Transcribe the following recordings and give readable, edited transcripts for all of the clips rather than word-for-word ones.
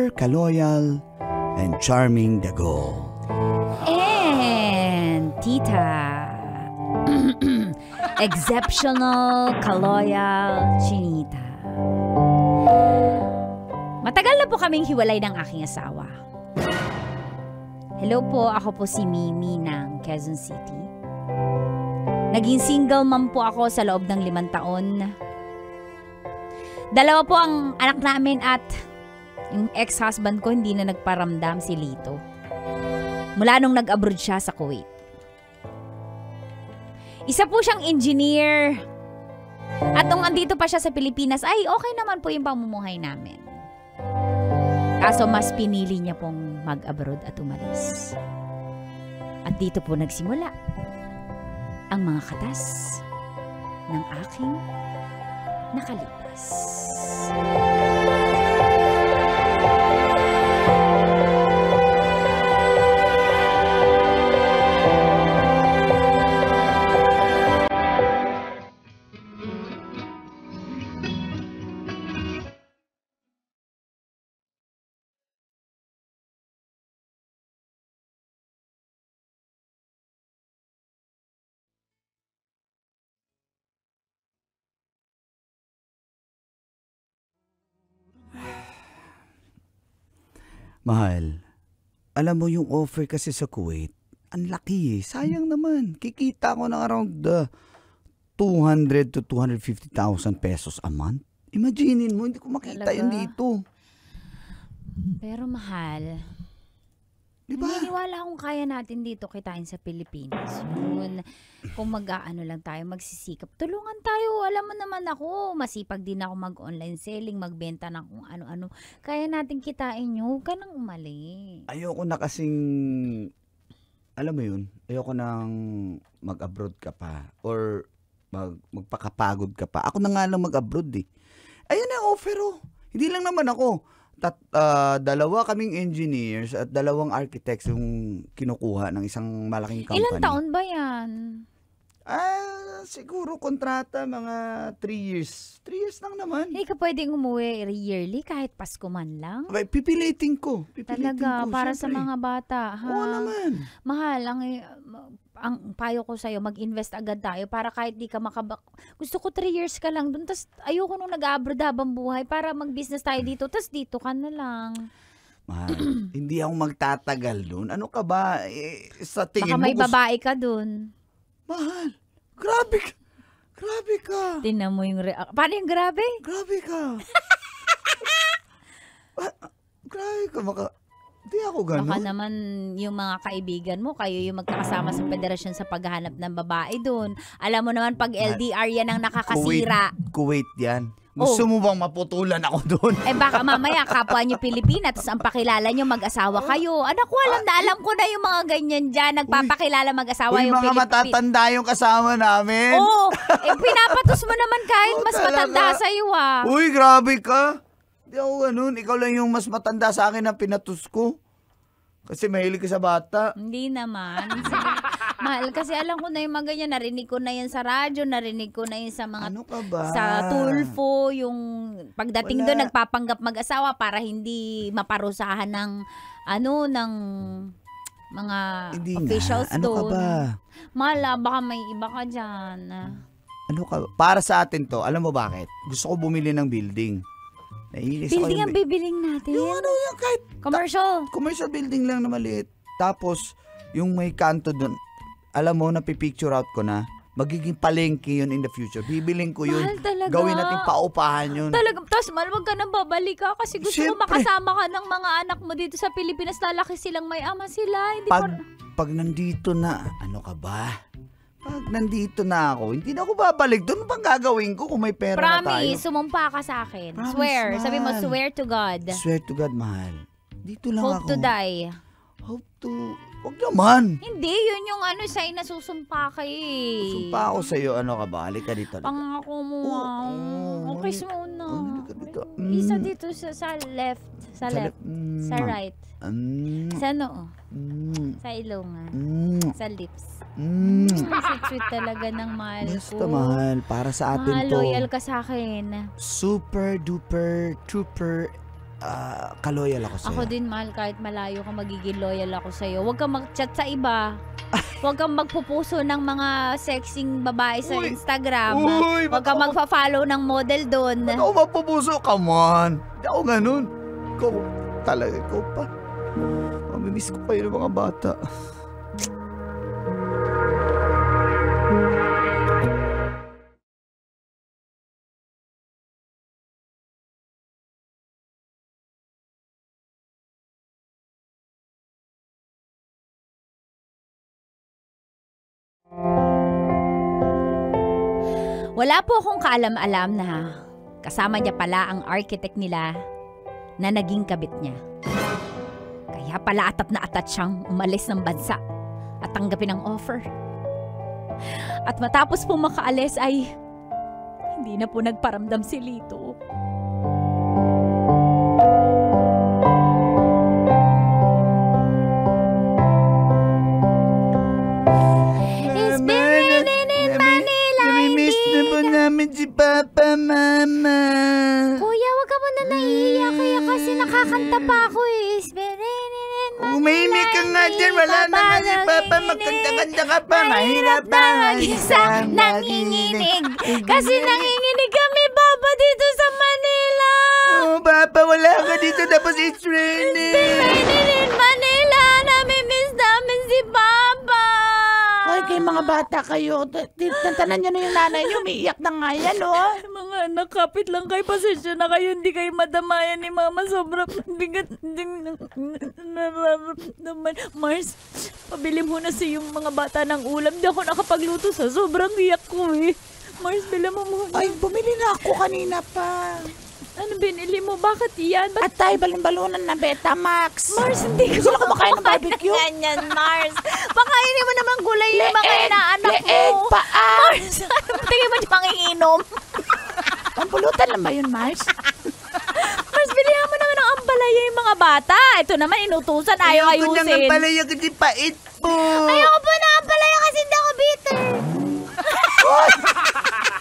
super kaloyal and charming Dagol. And Tita, exceptional kaloyal Chinita. Matagal na po kaming hiwalay ng aking asawa. Hello po, ako po si Mimi ng Quezon City. Naging single mom po ako sa loob ng 5 taon. 2 po ang anak namin at yung ex-husband ko hindi na nagparamdam, si Lito. Mula nung nag-abroad siya sa Kuwait. Isa po siyang engineer. At nung andito pa siya sa Pilipinas, ay okay naman po yung pamumuhay namin. Kaso mas pinili niya pong mag-abroad at umalis. At dito po nagsimula ang mga katas ng aking nakalipas. Mahal, alam mo yung offer kasi sa Kuwait, ang laki eh. Sayang naman. Kikita ko ng around 200 to 250,000 pesos a month. Imaginin mo, hindi ko makita yun dito. Pero mahal, diba? naniniwala akong kaya natin dito kitain sa Pilipinas. Yun, kung mag-aano lang tayo, magsisikap. Tulungan tayo. Alam mo naman ako, masipag din ako mag-online selling, magbenta ng kung ano-ano. Kaya natin kitain nyo. Huwag ka nang umali. Ayoko na kasing, alam mo yun, ayoko nang mag-abroad ka pa or magpakapagod ka pa. Ako na nga lang mag-abroad eh. Ayun na offer oh. Hindi lang naman ako. 2 kaming engineers at 2 architects yung kinukuha ng isang malaking company. Ilang taon ba yan? Siguro kontrata mga 3 years. 3 years lang naman. Hindi ka pwedeng umuwi yearly kahit Pasko man lang? Pipilitin ko. Talaga, para syempre. sa mga bata. Ha? Oo naman. Mahal, ang payo ko sa'yo, mag-invest agad tayo para kahit di ka gusto ko 3 years ka lang dun, tas ayoko nung nag-abroad habang buhay para mag-business tayo dito, tas dito ka na lang. Mahal, hindi ako magtatagal dun. Ano ka ba? Sa tingin baka mo, may babae ka dun. Mahal, grabe ka. Grabe ka. Tingnan mo yung paano yung grabe? Grabe ka. Grabe ka. Hindi ako ganun. Baka naman yung mga kaibigan mo, kayo yung magkakasama sa federasyon sa paghahanap ng babae doon. Alam mo naman, pag LDR yan ang nakakasira. Kuwait yan. Gusto mo bang maputulan ako doon? Baka mamaya kapwa nyo Pilipina, tapos ang pakilala nyo mag-asawa kayo. Anak ko, alam ko na yung mga ganyan dyan. Nagpapakilala mag-asawa yung mga matatanda yung kasama namin. Oo. Pinapatos mo naman kahit mas matanda sa'yo ah. Uy, grabe ka. Hindi ako ganun. Ikaw lang yung mas matanda sa akin na pinatus ko. Kasi mahilig ka sa bata. Hindi naman. Mahal, kasi alam ko na yung mga ganyan. Narinig ko na yan sa radyo, narinig ko na yan sa mga... Ano ka ba? Sa Tulfo, yung pagdating doon, nagpapanggap mag-asawa para hindi maparusahan ng, ng mga hindi officials doon. Ano ka ba? Mahal, baka may iba ka dyan. Ano ka? Para sa atin to, alam mo bakit? Gusto ko bumili ng building. Naiinis building ang bibiling natin? Yung yung kahit... Commercial building lang na maliit. Tapos, yung may kanto doon, alam mo, napipicture out ko na, magiging palengke yun in the future. Bibiling ko yun. Mahal talaga. Gawin natin paupahan yun. Talaga. Tapos, mahal, wag ka nang babalik ka kasi gusto ko makasama ka ng mga anak mo dito sa Pilipinas. Lalaki silang may ama sila. Hindi pag nandito na, ano ka ba? Pag nandito na ako, hindi na ako babalik. Doon bang gagawin ko kung may pera na tayo? Promise, sumumpa ka sa akin. Promise, swear. mahal. Sabi mo, swear to God. Swear to God, mahal. Dito lang Hope ako. to die. Hope to... Wag naman. Hindi, yun yung sa'yo nasusumpa ka eh. Sumpa ako sa'yo, ano ka ba? Halika dito. Pangako mo. Kiss mo na. Halika dito. Isa dito sa left. Sa left. Sa right. Sa noo. Sa ilong. Sa lips. Sweet talaga ng mahal ko. Basta mahal, para sa atin to. Loyal ka sa akin. Super duper trooper kaloyal ako sa'yo. Ako din, mahal, kahit malayo ka, magiging loyal ako sa'yo. Huwag kang mag-chat sa iba. Huwag kang magpupuso ng mga sexing babae sa Instagram. Huwag kang magpa-follow ng model doon. Ba't ako magpupuso? Come on. Hindi ako ganun. Ikaw talaga, ikaw pa. Mamimiss ko kayo ng mga bata. Wala po akong kaalam-alam na kasama niya pala ang architect nila na naging kabit niya. Kaya pala atat na atat siyang umalis ng bansa at tanggapin ang offer. At matapos po makaalis ay hindi na po nagparamdam si Lito. Si Papa, Mama. Kuya, wag ka muna naiiyak kaya kasi nakakanta pa ako eh. Umimik ka nga dyan. Wala na nga si Papa. Magkanta-kanta ka pa. Mahirap ba mag-isang nanginginig? Kasi nanginginig kami, Papa, dito sa Manila. Oh, Papa, wala ka dito. Tapos it's raining. It's raining in Manila. Namimiss namin si Papa. Hoy, kayo mga bata kayo. Tantanan nyo na yung nanay nyo. Umiiyak na nga yan, oh. Mga anak, kapit lang kayo. Pasensya na kayo. Hindi kayo madamayan ni Mama. Sobrang bigat ding nararamdaman. Mars, pabili mo na yung mga bata ng ulam. Di ako nakapagluto sa sobrang iyak ko eh. Mars, bila mo muna. Ay, bumili na ako kanina pa. Ano binili mo? Bakit yan? At tayo balon-balunan na Betamax. Mars, hindi Gusto na kumakain ng barbecue. Ganyan, Mars. Pakainin mo naman gulay yung mga inaanak mo. Leeg, paa. Mars, tingin mo dyan manginginom. Pampulutan lang ba yun, Mars? Mars, bilihan mo naman ng ampalaya yung mga bata. Ito naman, inutusan. Ayaw ayusin. Ayoko nang ampalaya kasi pait po. Ayoko po na ampalaya kasi hindi ako bitter.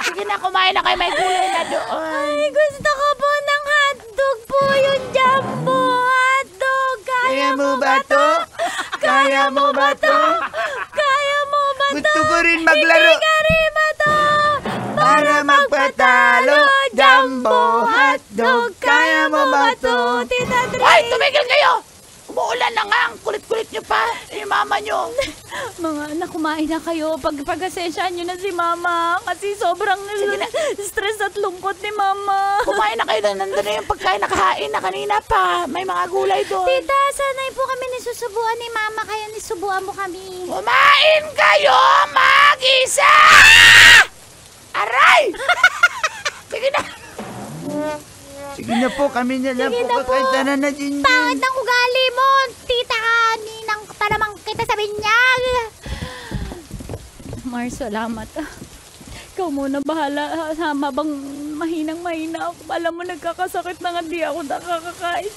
Sige na, kumain na kayo. May gulay na doon. Ay, gusto ko po ng hotdog po yung jumbo. Hotdog. Kaya mo ba to? Kaya mo ba to? Kaya mo ba to? Gusto ko rin maglaro. Hindi ka rin ba to? Para magpatalo. Jumbo hotdog. Kaya mo ba to? Tita Dre. Ay, tumigil kayo! Umuulan na nga. Ang kulit-kulit nyo pa. Yung mama nyo. Mga anak, kumain na kayo. Pag-asensyaan nyo na si Mama. Kasi sobrang stress at lungkot ni Mama. Kumain na kayo doon. Nandun na yung pagkain nakahain na kanina pa. May mga gulay doon. Tita, sanay po kami nisusubuan ni Mama. Kaya nisubuan mo kami. Kumain kayo mag-isa! Aray! Sige na. Sige na po, kami na lang Sige po. na po. Kakain na na din. Pangit ng ugali mo. Tita ka, ninang pa naman kita sa binyag. Mars, salamat. Ikaw muna bahala. Habang mahinang-mahina ako. Alam mo, nagkakasakit na nga di ako nakakakain.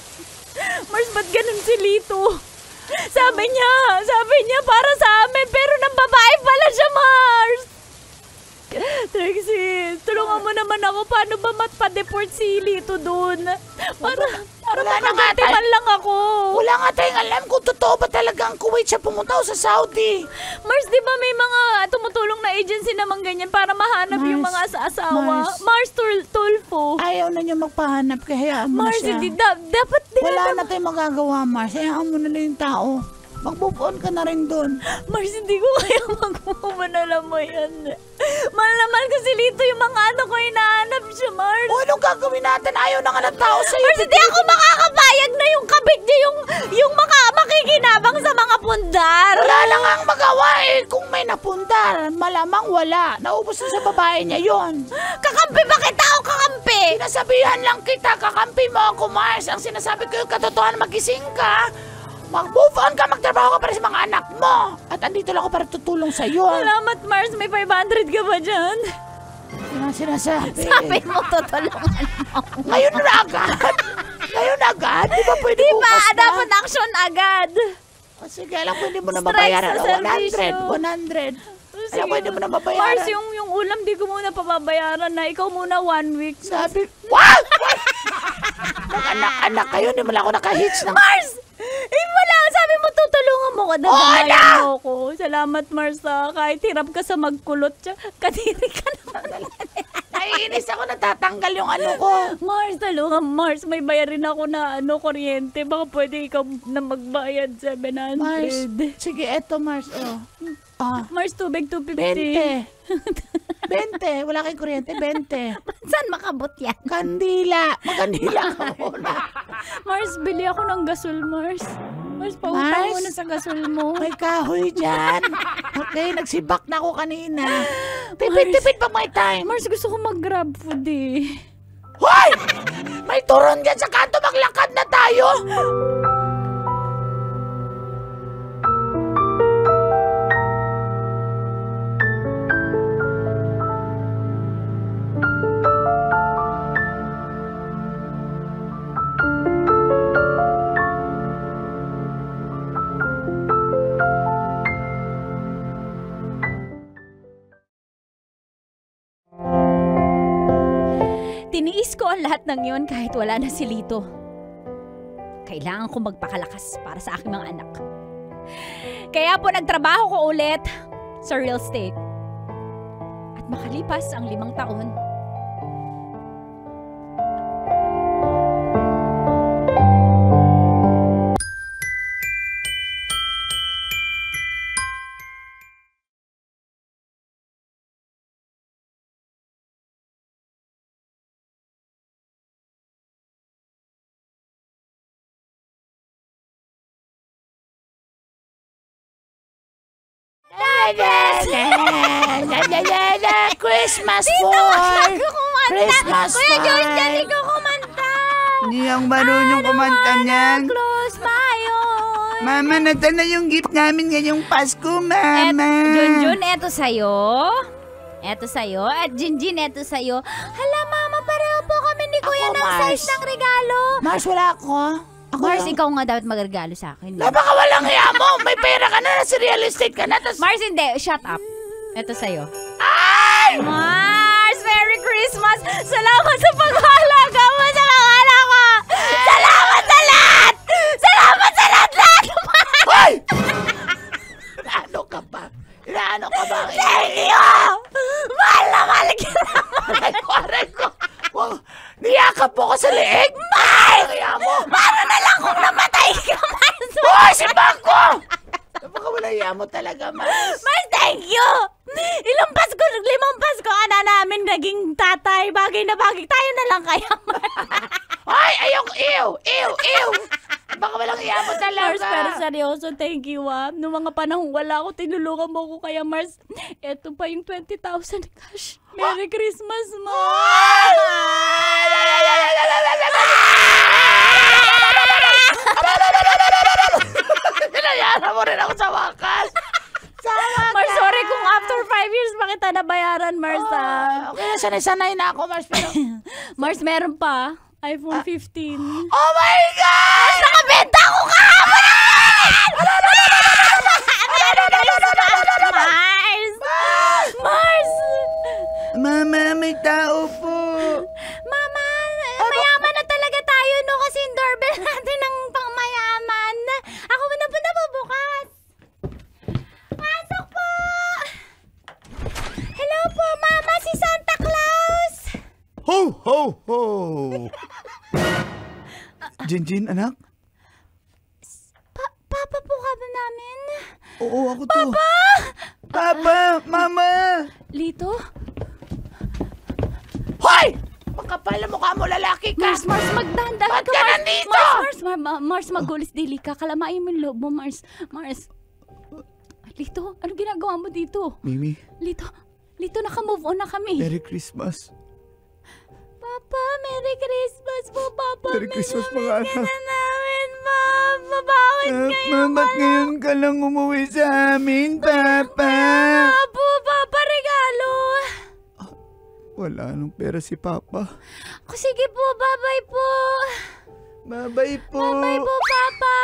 Mars, ba't ganun si Lito? Sabi niya para sa amin, pero ng babae pala siya, Mars. Trixie, tulungan mo naman ako. Paano ba matpa-deport si Lito doon? Para Wala na nga makaganti man lang ako. Wala nga tayong alam kung totoo ba talaga ang Kuwait siya pumunta o sa Saudi. Mars, di ba may mga tumutulong na agency naman ganyan para mahanap yung Mars, mga asawa? Mars. Mars Tulfo. Ayaw na niya magpahanap kaya hayaan mo Mars, na siya. hindi dapat din Wala na tayong magagawa, Mars. Hayaan mo na lang yung tao. Mag-move on ka na rin doon. Mars, hindi ko kaya mag-move on, alam mo yan. Mahal na mahal ko si Lito, yung mga anak ko hinahanap siya, Mars. O anong gagawin natin? Ayaw na nga ng tao sa'yo. Mars, hindi ako makakapayag na yung kabit niya yung makikinabang sa mga pundar. Wala na nga ang magawa eh. Kung may napundar, malamang wala. Naubos na sa babae niya yon. Kakampi ba kita o kakampi? Sinasabihan lang kita, kakampi mo ako, Mars. Ang sinasabi ko yung katotohanan, magising ka. Mag-move on ka, magtrabaho ka para sa mga anak mo. At andito lang ako para tutulong sa'yo. Salamat, Mars. May 500 ka ba dyan? Yan ang sinasabi. Sabi mo, tutulungan mo. Ngayon na agad. Ngayon na agad. Di ba pwede Diba, bukas na? dapat action agad. O sige, alam ko hindi mo na Strike mabayaran. sa servisyo. 100. Sige. Alam ko hindi mo na mabayaran. Mars, yung ulam di ko muna pababayaran na. Ikaw muna 1 week. Sabi, what? Mag-anak-anak kayo, hindi mo lang ako nakahits ng... Mars! Wala, sabi mo tutulungan mo ko. Dadamayan mo ko. Salamat, Mars. Kahit hirap ka sa magkulot, kadiri ka naman. Naiinis ako, natatanggal yung ano ko. Mars, tulungan, Mars. May bayarin ako na kuryente. Baka pwede ikaw na magbayad 700. Mars, sige, eto Mars, Mars, tubig 250. 20. Wala kayong kuryente, 20. Saan makabot yan? Kandila. Magkandila ka muna. Mars, bili ako ng gasol, Mars. Mars, pautang mo na sa gasol mo. May kahoy dyan. Okay, nagsibak na ako kanina. Tipid-tipid pa may time. Mars, gusto ko mag-grab food eh. Hoy! May turon dyan sa kanto. Maglakad na tayo. Tiniis ko ang lahat ng yon kahit wala na si Lito. Kailangan ko magpakalakas para sa aking mga anak. Kaya po nagtrabaho ko ulit sa real estate. At makalipas ang 5 taon, Christmas Dito for ka kumanta! Christmas Kuya George, for dali ko kumanta! Hindi ang marunong kumanta niyan. Close my eyes! Mama, nata na yung gift namin ngayong Pasko, Mama. Junjun, eto sa'yo. Eto sa'yo. At Jinjin, eto sa'yo. Hala, Mama, pareho po kami ni Kuya Ako, ng Mars. size ng regalo. Mars, wala ako. Mars, ikaw nga dapat magregalo sa akin. Baka walang hiya mo. May pera ka na, nasa real estate ka na. Mars, hindi. Shut up. Eto sa'yo. Ay! Mars, Merry Christmas! Salamat sa paghalaga mo sa mga anak ko! Salamat sa lahat! Salamat sa lahat! Hoy! Inaano ka ba? Inaano ka ba? Thank you! Mahal na mahal kita! Aray ko! Wow, niyakap po ko sa leeg! Mars! Kaya mo! Paano na lang kung namatay ka, Mars? Hoy! Si Bangko! Baka wala hiya mo talaga, Mars. Mars, thank you! 5 Pasko ka na namin naging tatay. Bagay na bagay. Tayo na lang kaya, Mars. Ay! Ayoko! Ew! Baka walang hiya mo talaga. Mars, pero seryoso, thank you Noong mga panahon wala ako, tinulungan mo ko kaya Mars. Eto pa yung 20,000 cash. Merry Christmas, Mars! Pinayara mo rin ako sa wakas. Mars, sorry kung after 5 years pa kita nabayaran, Mars. Okay na, sanay-sanay na ako, Mars. Pero... Mars, meron pa. iPhone 15. Oh my God! Nakabenta ko kahapon! Mars! Mars! Mama, may tao po. Mama, mayaman na talaga tayo, no? Kasi yung doorbell natin ang pangmayaman. Ako na po nabubukas. Pasok po! Hello po, Mama, si Santa Claus! Ho, ho, ho. Jinjin, anak? Papa po ka ba namin? Oo, ako to. Papa! Mama! Lito? Hoy! Makapal na mukha mo, lalaki ka. Mars, magdahan-dahan Ba't ka nandito? Mars, magulis dili ka. Kalamain mo yung loob mo, Mars. Lito, ano ginagawa mo dito? Mimi, Lito, naka-move on na kami. Merry Christmas. Papa, Merry Christmas po, Papa. Merry Christmas, mga Miss ka anak. na namin, Mama. Bakit ngayon? Ba't ngayon ka lang umuwi sa amin, Papa? Apo, Papa, regalo. Wala nung pera si Papa. Sige po, bye-bye po. Bye-bye po. Bye po, Papa.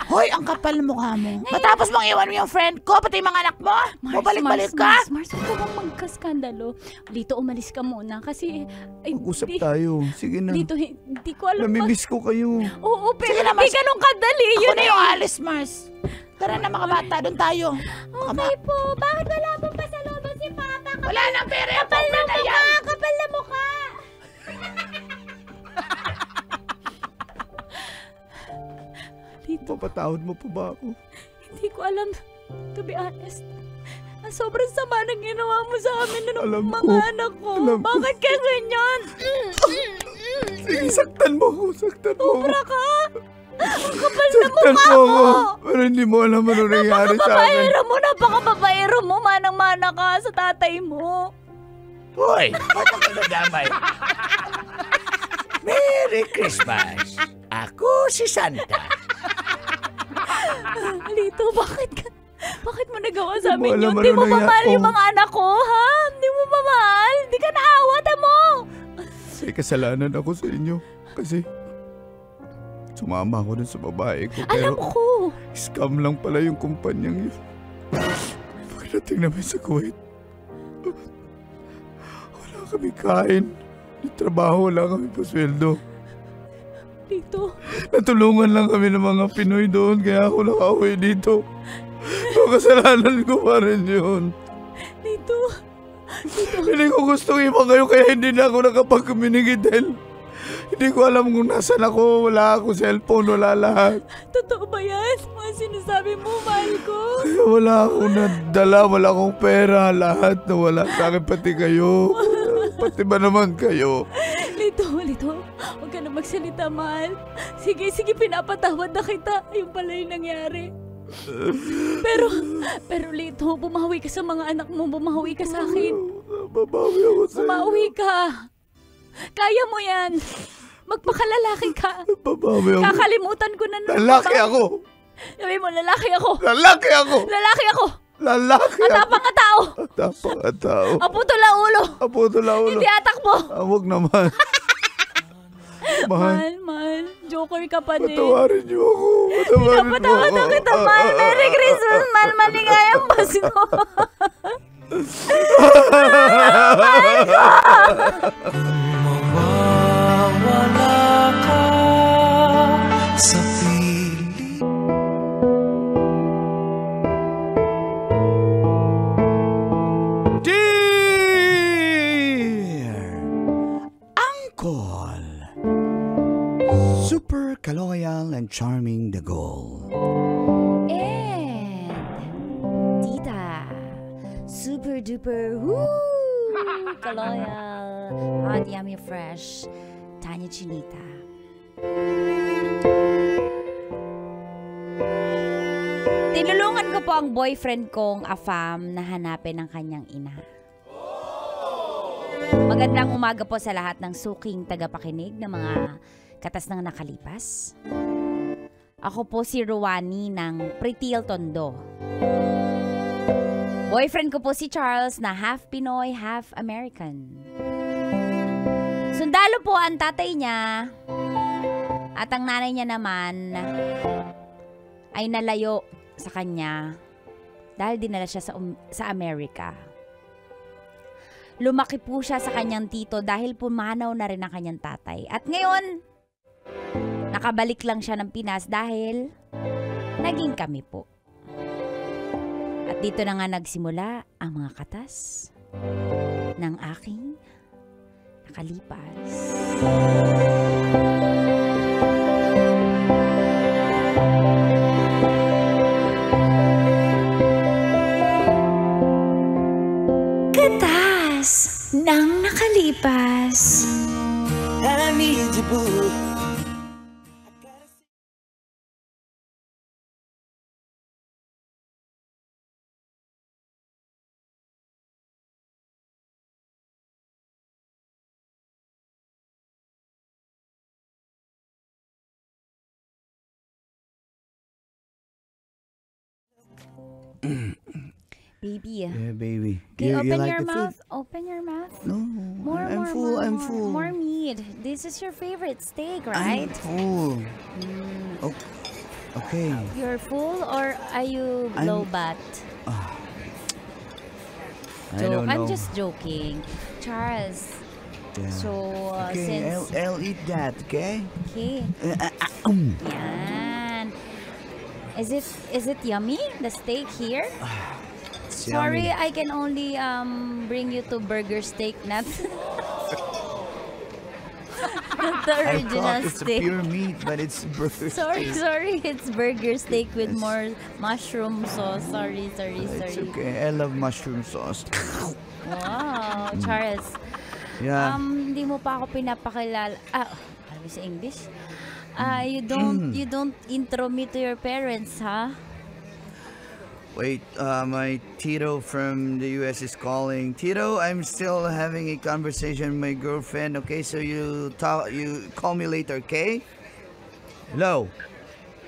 Hoy, ang kapal ng mukha mo. Matapos mong iwan mo yung friend ko, pati yung mga anak mo. Mabalik-balik ka. Mars, huwag ka bang magkaskandalo. Lito, umalis ka muna kasi... Mag-usap tayo. Sige na. Lito, hindi ko alam. Namimiss ko kayo. Oo, pero Sige na, hindi Mars. ganun kadali. Ako Yun na yung alis, Mars. Tara na mga bata, doon tayo. Okay po, bakit wala pong pasalubong si Papa? Wala nang pera yung Kapal na na yan. mukha, kapal na mukha. Lito, Papatawad mo pa ba ako? hindi ko alam. To be honest, sobrang sama ng ginawa mo sa amin ng Alam mga ko. anak ko. Alam ko. Bakit ka ganyan? Sige, saktan mo ako. Saktan mo ako. Sobra ka. Ang kapal na Saktan mukha mo mo. ako. Pero hindi mo alam ano nangyari sa akin. Napakababaero mo, manang-mana ka sa tatay mo. Hoy, ba't ang kinadamay? Merry Christmas. Ako si Santa. Lito, bakit mo nagawa sa Hindi mo amin alam yun? Di ano mo mamahal nangyari. yung mga anak ko, ha? Di mo mamahal? Di ka naawa, mo. May kasalanan ako sa inyo. Kasi sumama ako dun sa babae ko. Alam Pero ko. scam lang pala yung kumpanyang yun. Pagdating namin sa Kuwait, wala kami kain. Yung trabaho, wala kami pasweldo. Lito, Natulungan lang kami ng mga Pinoy doon, kaya ako nakauwi dito. So, kasalanan ko pa rin yun. Lito. Hindi ko gustong iba kayo, kaya hindi na ako nakapag-communicate dahil hindi ko alam kung nasan ako. Wala akong cellphone, wala lahat. Totoo ba yan? Mga sinasabi mo, mahal ko. Kaya wala akong nadala, wala akong pera, lahat na wala sa akin, pati kayo. Pati ba naman kayo? Lito, huwag ka na magsalita, mahal. Sige, pinapatawad na kita. Yung pala yung nangyari. Pero Lito, bumawi ka sa mga anak mo, bumawi ka sa akin. Babawi ako sa iyo. Bumawi ka. Kaya mo yan. Magpakalalaki ka. Babawi ako. Kakalimutan ko na. Lalaki ako! Sabi mo, lalaki ako. Lalaki ako! Lalaki ako. Lalaki ako! Matapang ka tao. Tapang at tao. Aputo la ulo. Apo ito laulo. Hindi atakbo. Huwag naman. Mahal. Mahal. Joker ka pa din. Patawarin niyo ako. Patawarin mo Pinapatawad na kita, mahal. Merry Christmas, mahal. Maligayang Pasko. Mawawala ka sa piling. Dear Uncle, super kaloyal and charming the goal. And Tita, super duper, kaloyal, hot, yummy, fresh, Tanya Chinita. Tinulungan ko po ang boyfriend kong Afam na hanapin ang kanyang ina. Magandang umaga po sa lahat ng suking tagapakinig ng mga katas ng nakalipas. Ako po si Ruwani ng Pritil Tondo. Boyfriend ko po si Charles na half Pinoy, half American. Sundalo po ang tatay niya at ang nanay niya naman ay nalayo sa kanya dahil dinala siya sa Amerika. Lumaki po siya sa kanyang tito dahil pumanaw na rin ang kanyang tatay. At ngayon, nakabalik lang siya ng Pinas dahil naging kami po. At dito na nga nagsimula ang mga katas ng aking nakalipas. Katas ng nakalipas. I need you, boo. Baby, Yeah, baby. can you open like your the mouth? food? Open your mouth. No, I'm full. I'm full. More meat. This is your favorite steak, I'm right? full. Oh. Okay. You're full or are you I'm- low bat? I don't know. I'm just joking. Charles, Yeah. so Okay, since... I'll eat that, okay? Okay. Yan. Is it yummy? The steak here? It's Sorry, yummy. I can only bring you to Burger Steak, not not the I original thought it's a steak. pure meat, but it's burger Sorry, steak. sorry, it's burger steak with It's- more mushroom sauce. Sorry. It's okay. I love mushroom sauce. Wow, Charles. Yeah. Hindi mo pa ako pinapakilala. Ano sa English? You don't intro me to your parents, huh? Wait, my Tito from the US is calling. Tito, I'm still having a conversation with my girlfriend. Okay, so you call me later, okay? Hello.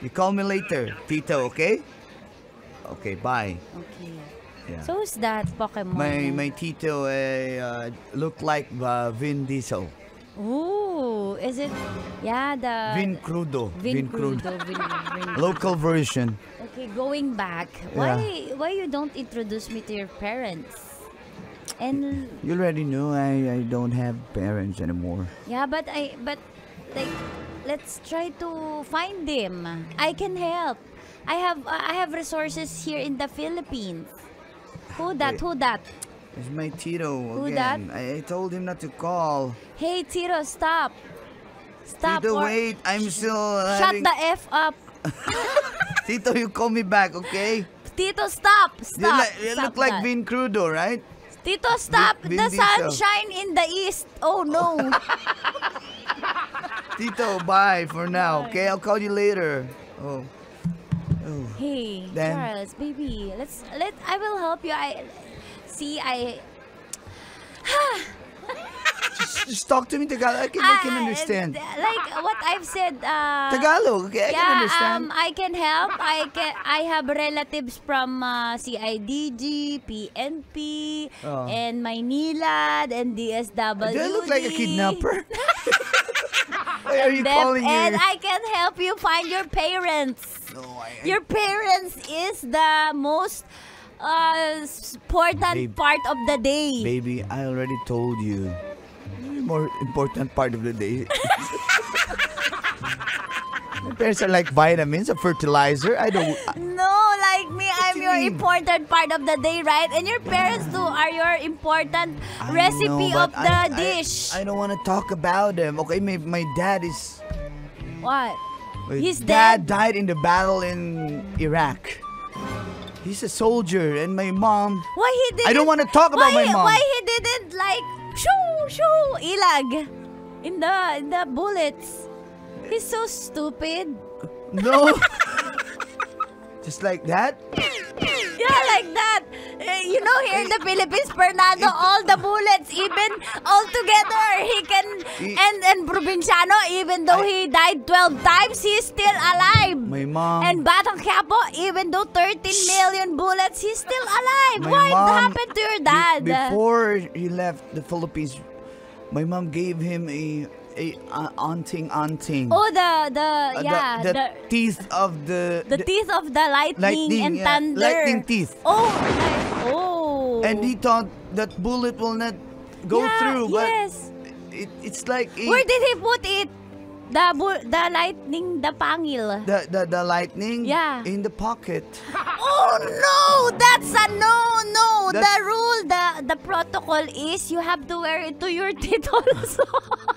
You call me later, Tito, okay? Okay, bye. Okay. Yeah. So who's that Pokemon? My Tito look like Vin Diesel. Ooh, is it? Yeah, the Vin Crudo. Vin Crudo. Vin- Local version. Okay, going back. Why you don't introduce me to your parents? And You already know I don't have parents anymore. yeah, but like let's try to find them. I can help. I have resources here in the Philippines. Who that? Wait. Who that? It's my Tito Who again. I told him not to call. Hey, Tito, stop. Stop. Tito, or wait. I'm still shut having... the F up. Tito, you call me back, okay? Tito, stop. Stop. You Stop look like that. Vin Crudo, right? Tito, stop. Vin The Diesel. sunshine in the east. Oh, no. Tito, bye for now, okay? I'll call you later. Oh. Hey, Then- Charles, baby. I will help you. I Just talk to me Tagalog. I can understand. Like what I've said. Tagalog, okay? I can understand. I can help. I have relatives from CIDG, PNP, Oh. and Maynilad, and DSWD. Do I look like a kidnapper? Why are you calling And your... I can help you find your parents. No, Your parents is the most important Babe. part of the day. Baby, I already told you. More important part of the day. My parents are like vitamins, a fertilizer. I don't... No, like me, I'm you your mean? important part of the day, right? And your parents too are your important I recipe know, of but the I- dish. I don't want to talk about them. Okay, my dad is... What? My He's dad dead? died in the battle in Iraq. He's a soldier, and my mom... Why he didn't? I don't want to talk about my mom. Why he didn't like shoo ilag in the bullets? He's so stupid. No. Just like that? Yeah, like that. You know, here in the Philippines, Fernando, all the bullets, even all together, he can, and Provinciano, even though he died 12 times, he's still alive. My mom... And Batang Quiapo, even though 13 million bullets, he's still alive. My What mom, happened to your dad? Before he left the Philippines, my mom gave him a anting. Oh, the teeth of the teeth of the lightning and yeah, thunder. lightning teeth. Oh. And he thought that bullet will not go Yeah, through, but yes. it's like Where did he put it? The lightning, the pangil. the lightning Yeah. in the pocket. Oh no! That's a no. The That's- rule, the protocol is you have to wear it to your teeth also.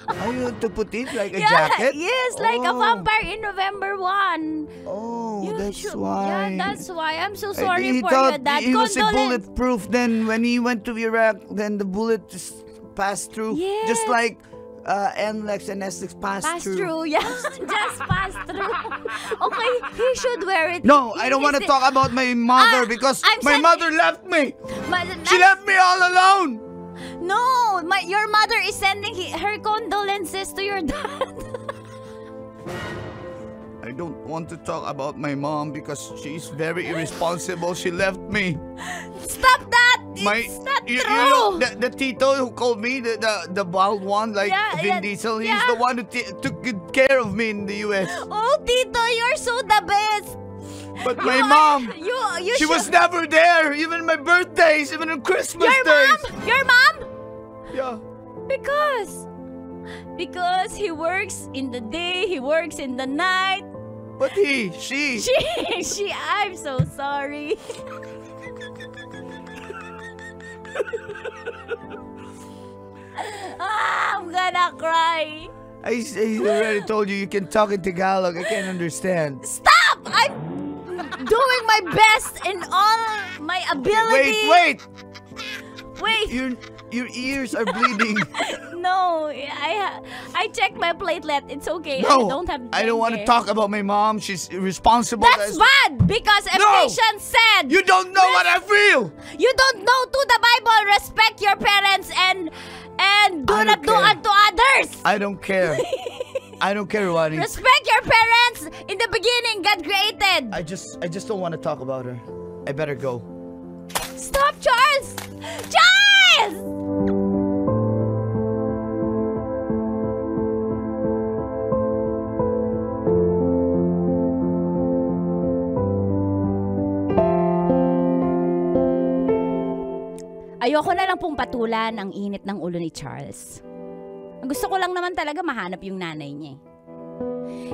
Are you to put it like a Yeah, jacket? yes, like a Oh. vampire in November 1. Oh, You that's should- why. Yeah, that's why. I'm so I sorry think he for thought your dad. he was a Condolence. bulletproof. Then when he went to Iraq, then the bullet just passed through. Yes. Just like NLEX and SLEX passed Pass through. through, yeah. Just pass through. Okay, he should wear it. No, I don't want to talk about my mother because I'm my saying- mother left me. But, She left me all alone. No, your mother is sending her condolences to your dad. I don't want to talk about my mom because she's very irresponsible. She left me. Stop that! It's not you true. know, the Tito who called me the bald one, like Yeah, Vin Diesel, he's the one who took good care of me in the US. Oh, Tito, you're so the best. But my mom, You she was never there, even my birthdays, even on Christmas Your days. mom? Your mom? Yeah. Because he works in the day, he works in the night. But she. I'm so sorry. I'm gonna cry. I already told you can talk in Tagalog. I can't understand. Stop! I'm doing my best in all my ability. Wait. Wait. Your ears are bleeding. No, I checked my platelet. It's okay. No, I don't want to dengue. talk about my mom. She's irresponsible. That's bad because Ephesians said You don't know what I feel. you don't know to the Bible. Respect your parents and do I not don't do care. unto others. I don't care. I don't care, Ronnie. Respect your parents. In the beginning, God created. I just don't want to talk about her. I better go. Stop, Charles! Charles! Ayoko na lang pong patulan ang init ng ulo ni Charles. Ang gusto ko lang naman talaga mahanap yung nanay niya.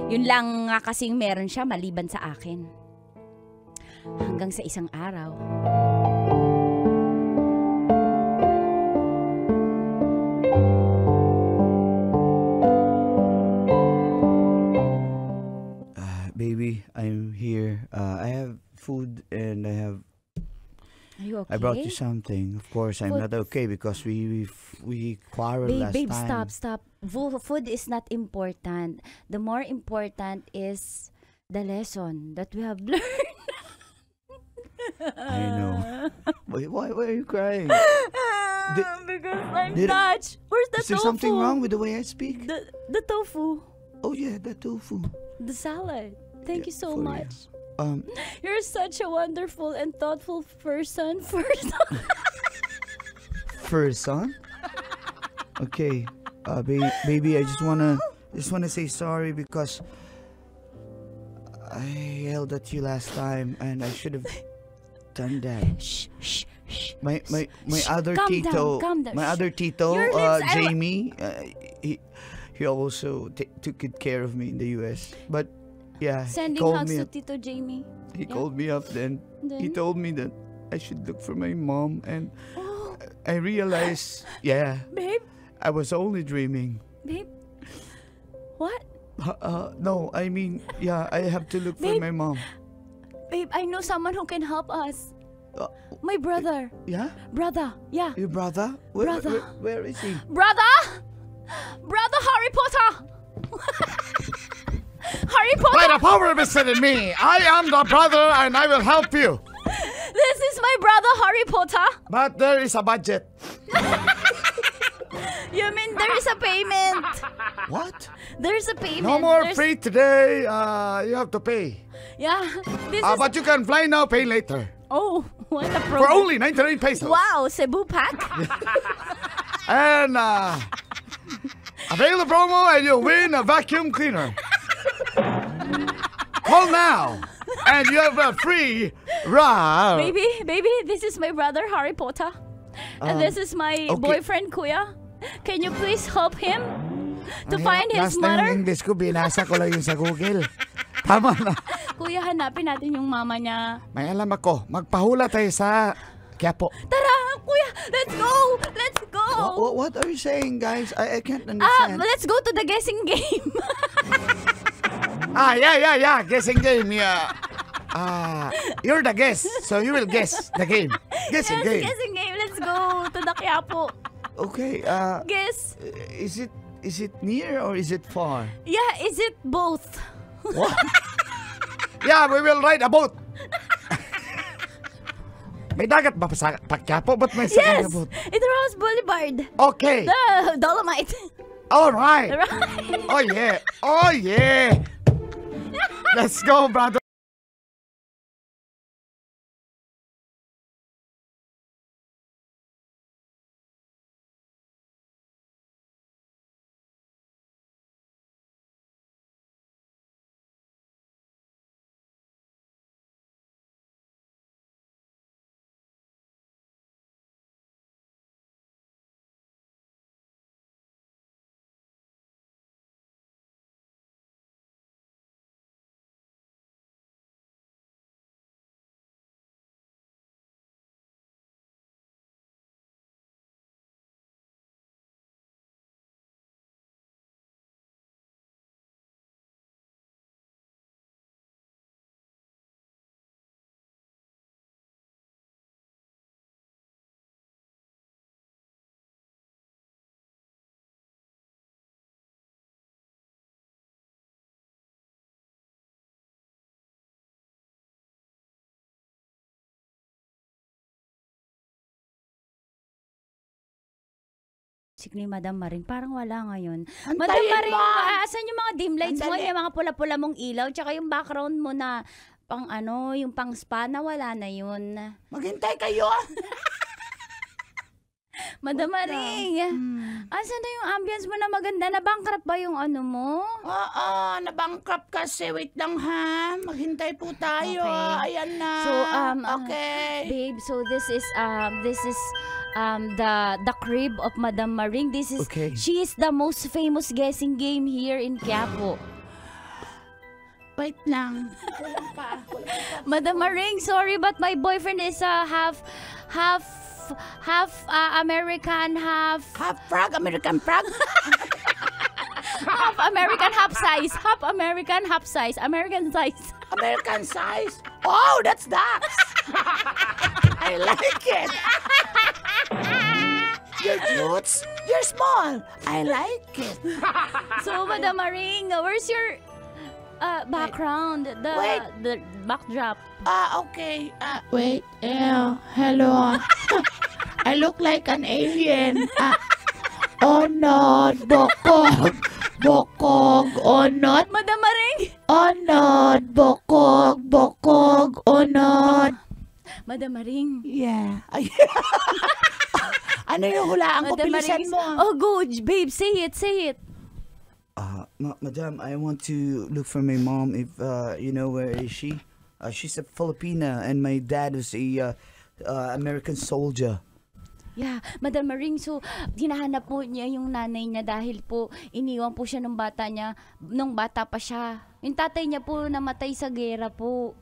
Yun lang nga kasing meron siya maliban sa akin. Hanggang sa isang araw. Baby, I'm here. I have food and Are you okay? I brought you something. Of course, I'm Food. not okay because we quarreled last Babe, time. stop. Food is not important. The more important is the lesson that we have learned. I know. Why are you crying? Because I'm did- touched. Where's the Is there tofu? something wrong with the way I speak? The tofu. Oh yeah, the tofu. The salad. Thank Yeah, you so for you. much. You. You're such a wonderful and thoughtful person. First son. Okay, baby, I just wanna say sorry because I yelled at you last time and I should have done that. Shh. My other Calm Tito, down, calm down. my Shh. other Tito, Your lips, Jamie, he also took good care of me in the U.S. But yeah, Sending he called hugs me to up. Tito Jamie. He Yeah. called me up then. He Then? told me that I should look for my mom, and Oh, I realized, yeah, babe, I was only dreaming. babe. What? No, I mean, yeah, I have to look for Babe. my mom. Babe, I know someone who can help us. Uh, My brother. yeah, Brother. Yeah. your brother? Brother. Where is he? Brother? Brother Harry Potter! Harry Potter! By the power vested in me, I am the brother and I will help you. This is my brother Harry Potter! But there is a budget. You mean there is a payment? What? There's a payment. No more There's- free today. You have to pay. Yeah. This is... But you can fly now, pay later. Oh, what a For program. only 99 pesos. Wow, Cebu pack? And avail the promo and you'll win a vacuum cleaner. Call now and you have a free ride. Baby, this is my brother Harry Potter. And this is my boyfriend Kuya. Can you please help him to find his Last time mother? yung English ko, binasa ko lang yun sa Google. Tama na. Kuya, hanapin natin yung mama niya. May alam ako, magpahula tayo sa Quiapo. Tara, Kuya, let's go! Let's go! What are you saying, guys? I can't understand. Let's go to the guessing game. Yeah. Guessing game. Yeah. You're the guest, so you will guess the game. Guessing Yes, game. guessing game. Let's go to the Quiapo. Okay. Guess. Is it near or is it far? Yeah, is it both? What? Yeah, we will ride a boat. May dagat ba sa Quiapo? Ba't may sakay Yes! na boat? It's Rose Boulevard. Okay. The Dolomite. All right. Right. Oh yeah. Let's go, brother. music ni Madam Maring. Parang wala ngayon. Antayin Madam Maring, mo. asan yung mga dim lights mo? Andali. Yung mga pula-pula mong ilaw, tsaka yung background mo na pang yung pang spa na wala na yun. Maghintay kayo. Madam Maring, asan na yung ambience mo na maganda? Na-bankrupt ba yung ano mo? Oo, nabankrupt kasi. Wait lang ha. Maghintay po tayo. Okay. Ayan na. So, okay. Babe, so this is the crib of Madam Maring. This is Okay. she is the most famous guessing game here in Quiapo. Wait lang. Kulang pa. Madam Maring, sorry but my boyfriend is half American, half Half frog, American frog. American, half size, American size. American size. Oh, that's ducks. I like it. You're cute. You're small. I like it. So, Madam Maring, where's your background? The backdrop. Okay. Wait. Hello. I look like an alien. Oh no, bokog. Bokog. Oh no. Madam Maring! Oh no, bokog. Bokog. Oh no. Madam Maring. Yeah. Ano yung hulaan ko? Madam Bilisan Maring. mo. Oh, go, babe. Say it. Madam, I want to look for my mom. If you know, where is she? She's a Filipina, and my dad is a American soldier. Yeah, Madam Maring, so hinahanap po niya yung nanay niya dahil po iniwan po siya nung bata pa siya. Yung tatay niya po namatay sa gera po.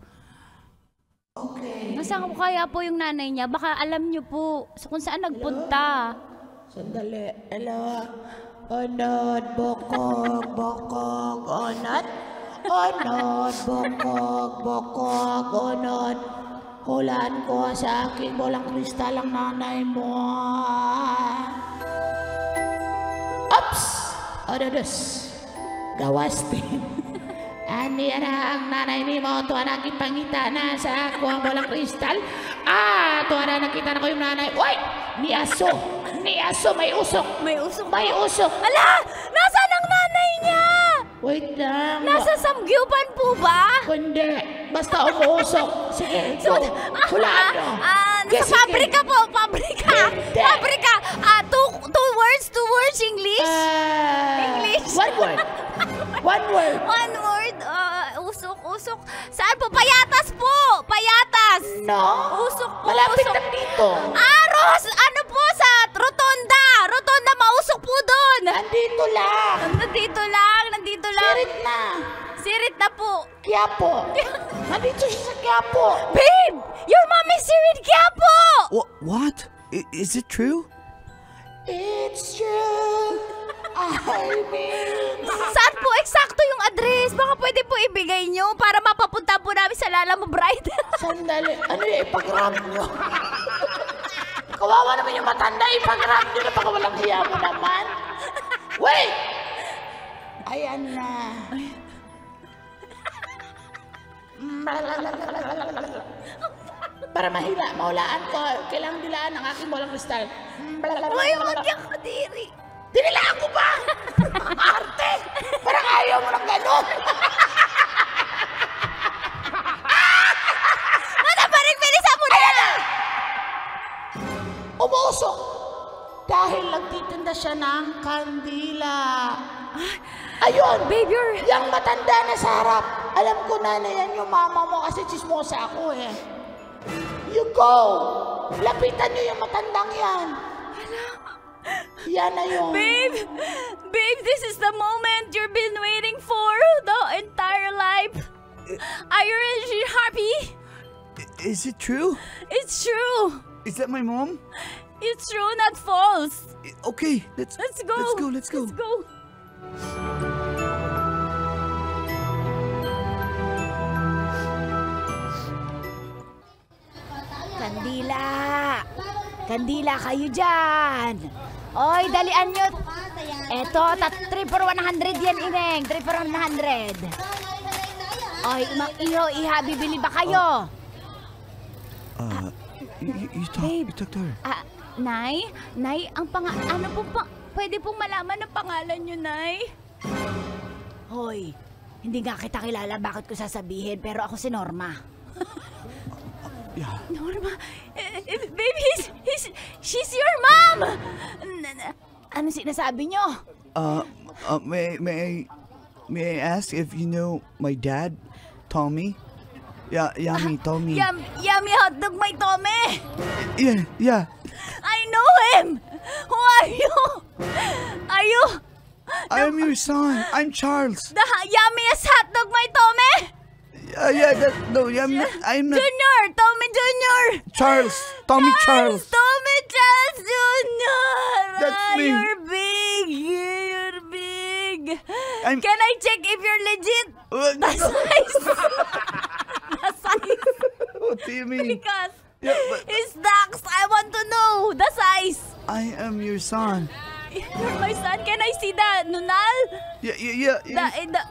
Okay. Nasaan po kaya po yung nanay niya? Baka alam niyo po kung saan nagpunta. Sandali. Hello. Onod, bokog, bokog, onod. Onod, bokog, bokog, onod. Hulaan ko sa akin, bolang kristal ang nanay mo. Ops! Ododos. Gawas din. Ani na ang nanay ni mo, tuwa na kipangita na sa ako ang bolang kristal. Tuwa na nakita na ko yung nanay. Uy! Ni aso, may usok. May usok. Ala! Nasaan ang nanay niya? Wait lang. Nasa Samgyupan po ba? Kundi, basta umuusok. Sige, go. Hulaan nyo. Nasa pabrika po, pabrika. Hindi. Pabrika. Two words, English. English. One word. One word, usok. Saan po? Payatas po! Payatas! No. Usok po, Malapit usok. lang dito. Aros! Ano po sa Rotonda? Rotonda, mausok po doon! Nandito lang. Nandito lang. Sirit na. Sirit na po. Quiapo. Nandito siya sa Quiapo. Babe! Your mom is here in Quiapo! What? Is it true? It's true. I mean. Saan po eksakto yung address? Baka pwede po ibigay nyo para mapapunta po namin sa Lala Mo Bride. Sandali. Ano yung ipag-ram nyo? Kawawa naman yung matanda. Ipag-ram nyo na baka walang hiya mo naman. Wait! Ayan na. Para mahila, mahulaan ko. Kailangan dilaan ang aking bolang kristal. Uy, wag yung kadiri. Dinilaan ko ba? Arte! Parang ayaw mo ng gano'n. Madam Maring, bilisan mo na! Umuusok. Dahil nagtitinda siya ng kandila. Ayun! Babe, you're... Yang matanda na sa harap. Alam ko na yan yung mama mo kasi chismosa ako eh. You go! Lapitan niyo yung matandang yan. Yan na yun. Babe, this is the moment you've been waiting for the entire life. Are you really happy? Is it true? It's true. Is that my mom? It's true, not false. Okay, let's go. Let's go. Let's go. Kandila kayo dyan. Oy, dalian nyo. Eto, 3 for 100 yan, Ineng. 3 for 100. Oy, iha, bibili ba kayo? You talk to her. Nay, ang ano po pa? pwede pong malaman ang pangalan niyo, Nay? Hoy, hindi nga kita kilala, bakit ko sasabihin, pero ako si Norma. Norma, baby, she's your mom! Ano sinasabi nyo? May I ask if you know my dad, Tommy? Yeah, Yummy, Tommy. Yummy hotdog, may Tome! Yeah. I know him! Who are you? Are you I am your son. I'm Charles. the yummiest hotdog, may Tome? I'm not Junior! Tommy Junior! Charles. Tommy Charles. Tommy Charles Junior! That's me. You're big! You're big! I'm- Can I check if you're legit? The size! The size! What do you mean? Because Yeah, but it's Dax. I want to know the size. I am your son. You're my son. Can I see the nunal? Yeah.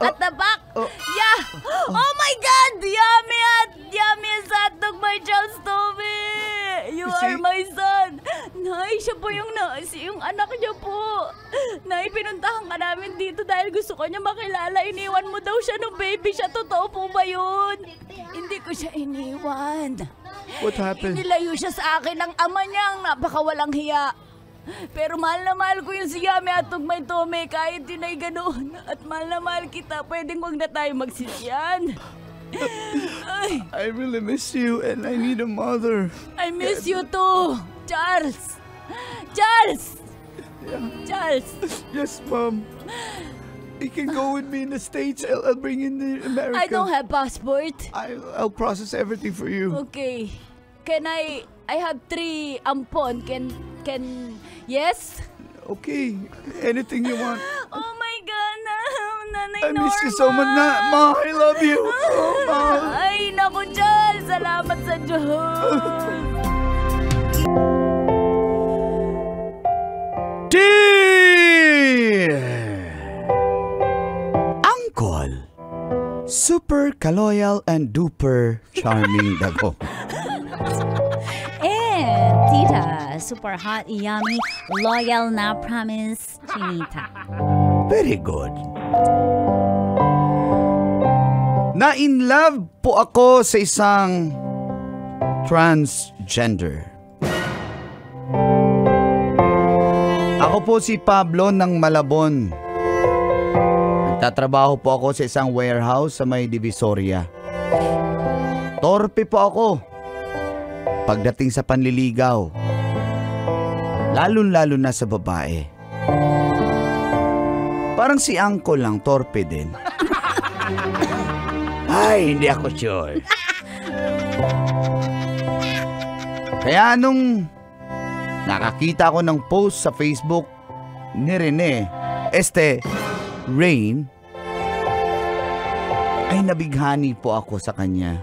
At the back? oh. Yeah. Oh my God! Yummy as hotdog, my Charles Tommy. You You are see? my son. Nay, siya po yung anak niya po. Nay, pinuntahan ka namin dito dahil gusto ko niya makilala. Iniwan mo daw siya nung baby siya. Totoo po ba yun? Hindi ko siya iniwan. What happened? Nilayo siya sa akin ng ama niyang napakawalang hiya. Pero mahal na mahal ko yung si Yami at Tugmay Tome kahit yun ay ganoon. At mahal na mahal kita, pwedeng huwag na tayo magsisyan. Ay, I really miss you and I need a mother. I miss you too, Charles. Charles! Charles! Yes, Mom. You can go with me in the States. I'll bring you in the America. I don't have passport. I'll process everything for you. Okay. Can I have 3 ampon. Yes? Okay. Anything you want. Oh my God, Nanay I Norma. miss you so much. Ma, I love you. Oh, Ma. Ay, naku, Charles. Salamat sa Diyos. Uncle. Super kaloyal and duper charming dago. And Tita, super hot, yummy, loyal na promise, Chinita. Very good. Na-in love po ako sa isang transgender. Ako po si Pablo ng Malabon. Nagtatrabaho po ako sa isang warehouse sa may Divisoria. Torpe po ako pagdating sa panliligaw. Lalo-lalo na sa babae. Parang si Uncle lang, torpe din. Ay, hindi ako sure. Kaya nung nakakita ko ng post sa Facebook ni Rene, Rain, ay nabighani po ako sa kanya.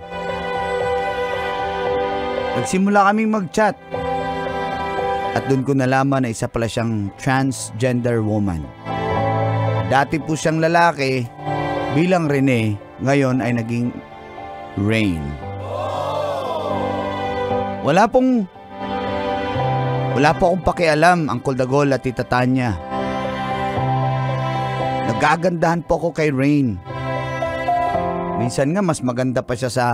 Nagsimula kaming mag-chat. At doon ko nalaman na isa pala siyang transgender woman. Dati po siyang lalaki bilang Rene, ngayon ay naging Rain. Wala po akong pakialam, Uncle Dagol at Tita Tanya. Nagagandahan po ako kay Rain. Minsan nga mas maganda pa siya sa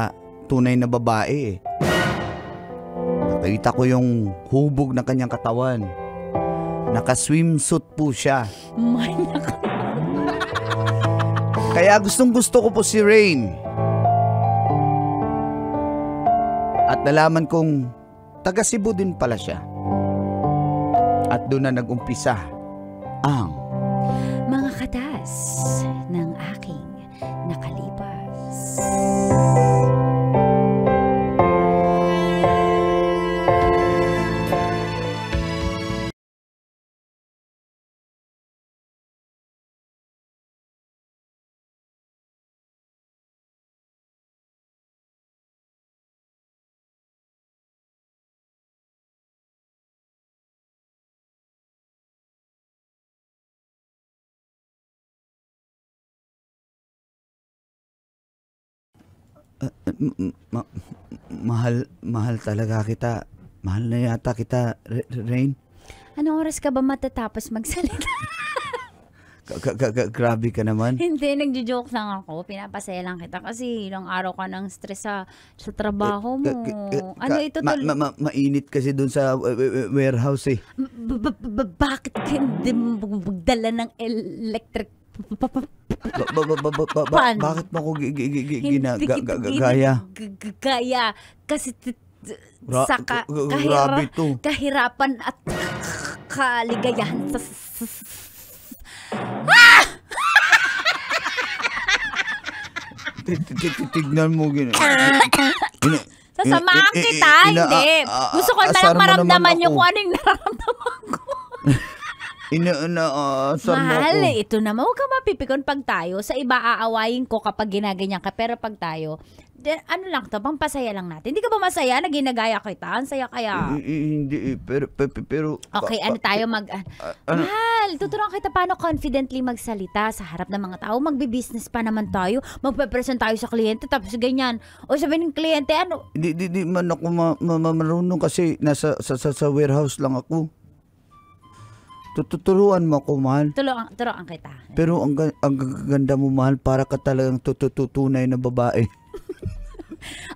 tunay na babae. Nakita ko yung hubog na kanyang katawan. Naka-swimsuit po siya. Kaya gustong-gusto ko po si Rain. At nalaman kong taga Cebu din pala siya. At doon na nag-umpisa ang Mga katas ng aking nakalipas. mahal talaga kita. Mahal na yata kita, Rain. Anong oras ka ba matatapos magsalita? Grabe ka naman. Hindi, nagjo-joke lang ako. Pinapasaya lang kita kasi ilang araw ka ng stress sa trabaho mo. Ano ito? Mainit kasi doon sa warehouse eh. Bakit ka hindi magdala ng electric pan? Bakit mo ako Gaya. gaya? Kasi Grabe to. kahirapan at kaligayahan sa Tignan mo sasamahan kita, hindi. Gusto ko na lang maramdaman niyo kung ano yung nararamdaman ko. Inaasar mo Mahal, ako. ito naman. Huwag ka mapipikon pag tayo. Sa iba, aawayin ko kapag ginaganyan ka. Pero pag tayo, ano lang to, pampasaya lang natin. Hindi ka ba masaya na ginagaya kita? Ang saya kaya. Hindi, pero... Okay, ano tayo Mahal, tuturuan kita paano confidently magsalita sa harap ng mga tao. Magbe-business pa naman tayo. Magpe-present tayo sa kliyente. Tapos ganyan. O sabihin ng kliyente, ano? Di man ako marunong kasi sa warehouse lang ako. Tuturuan mo ako, mahal. Turuan kita. Pero ang ganda mo, mahal, para ka talagang tunay na babae.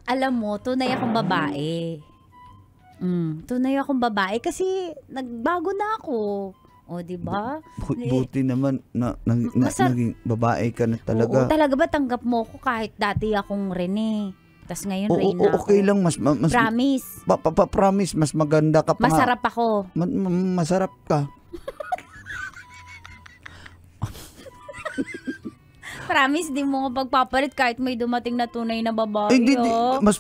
Alam mo, tunay akong babae. Tunay akong babae kasi nagbago na ako. O, di ba? Buti naman na naging babae ka na talaga. Oo, talaga ba tanggap mo ko kahit dati akong Rene? Tas ngayon Reyna ako. Okay lang, mas Promise. Promise, mas maganda ka pa. Masarap ako. Masarap ka. Promise, di mo ko pagpapalit kahit may dumating na tunay na babae. Hindi, mas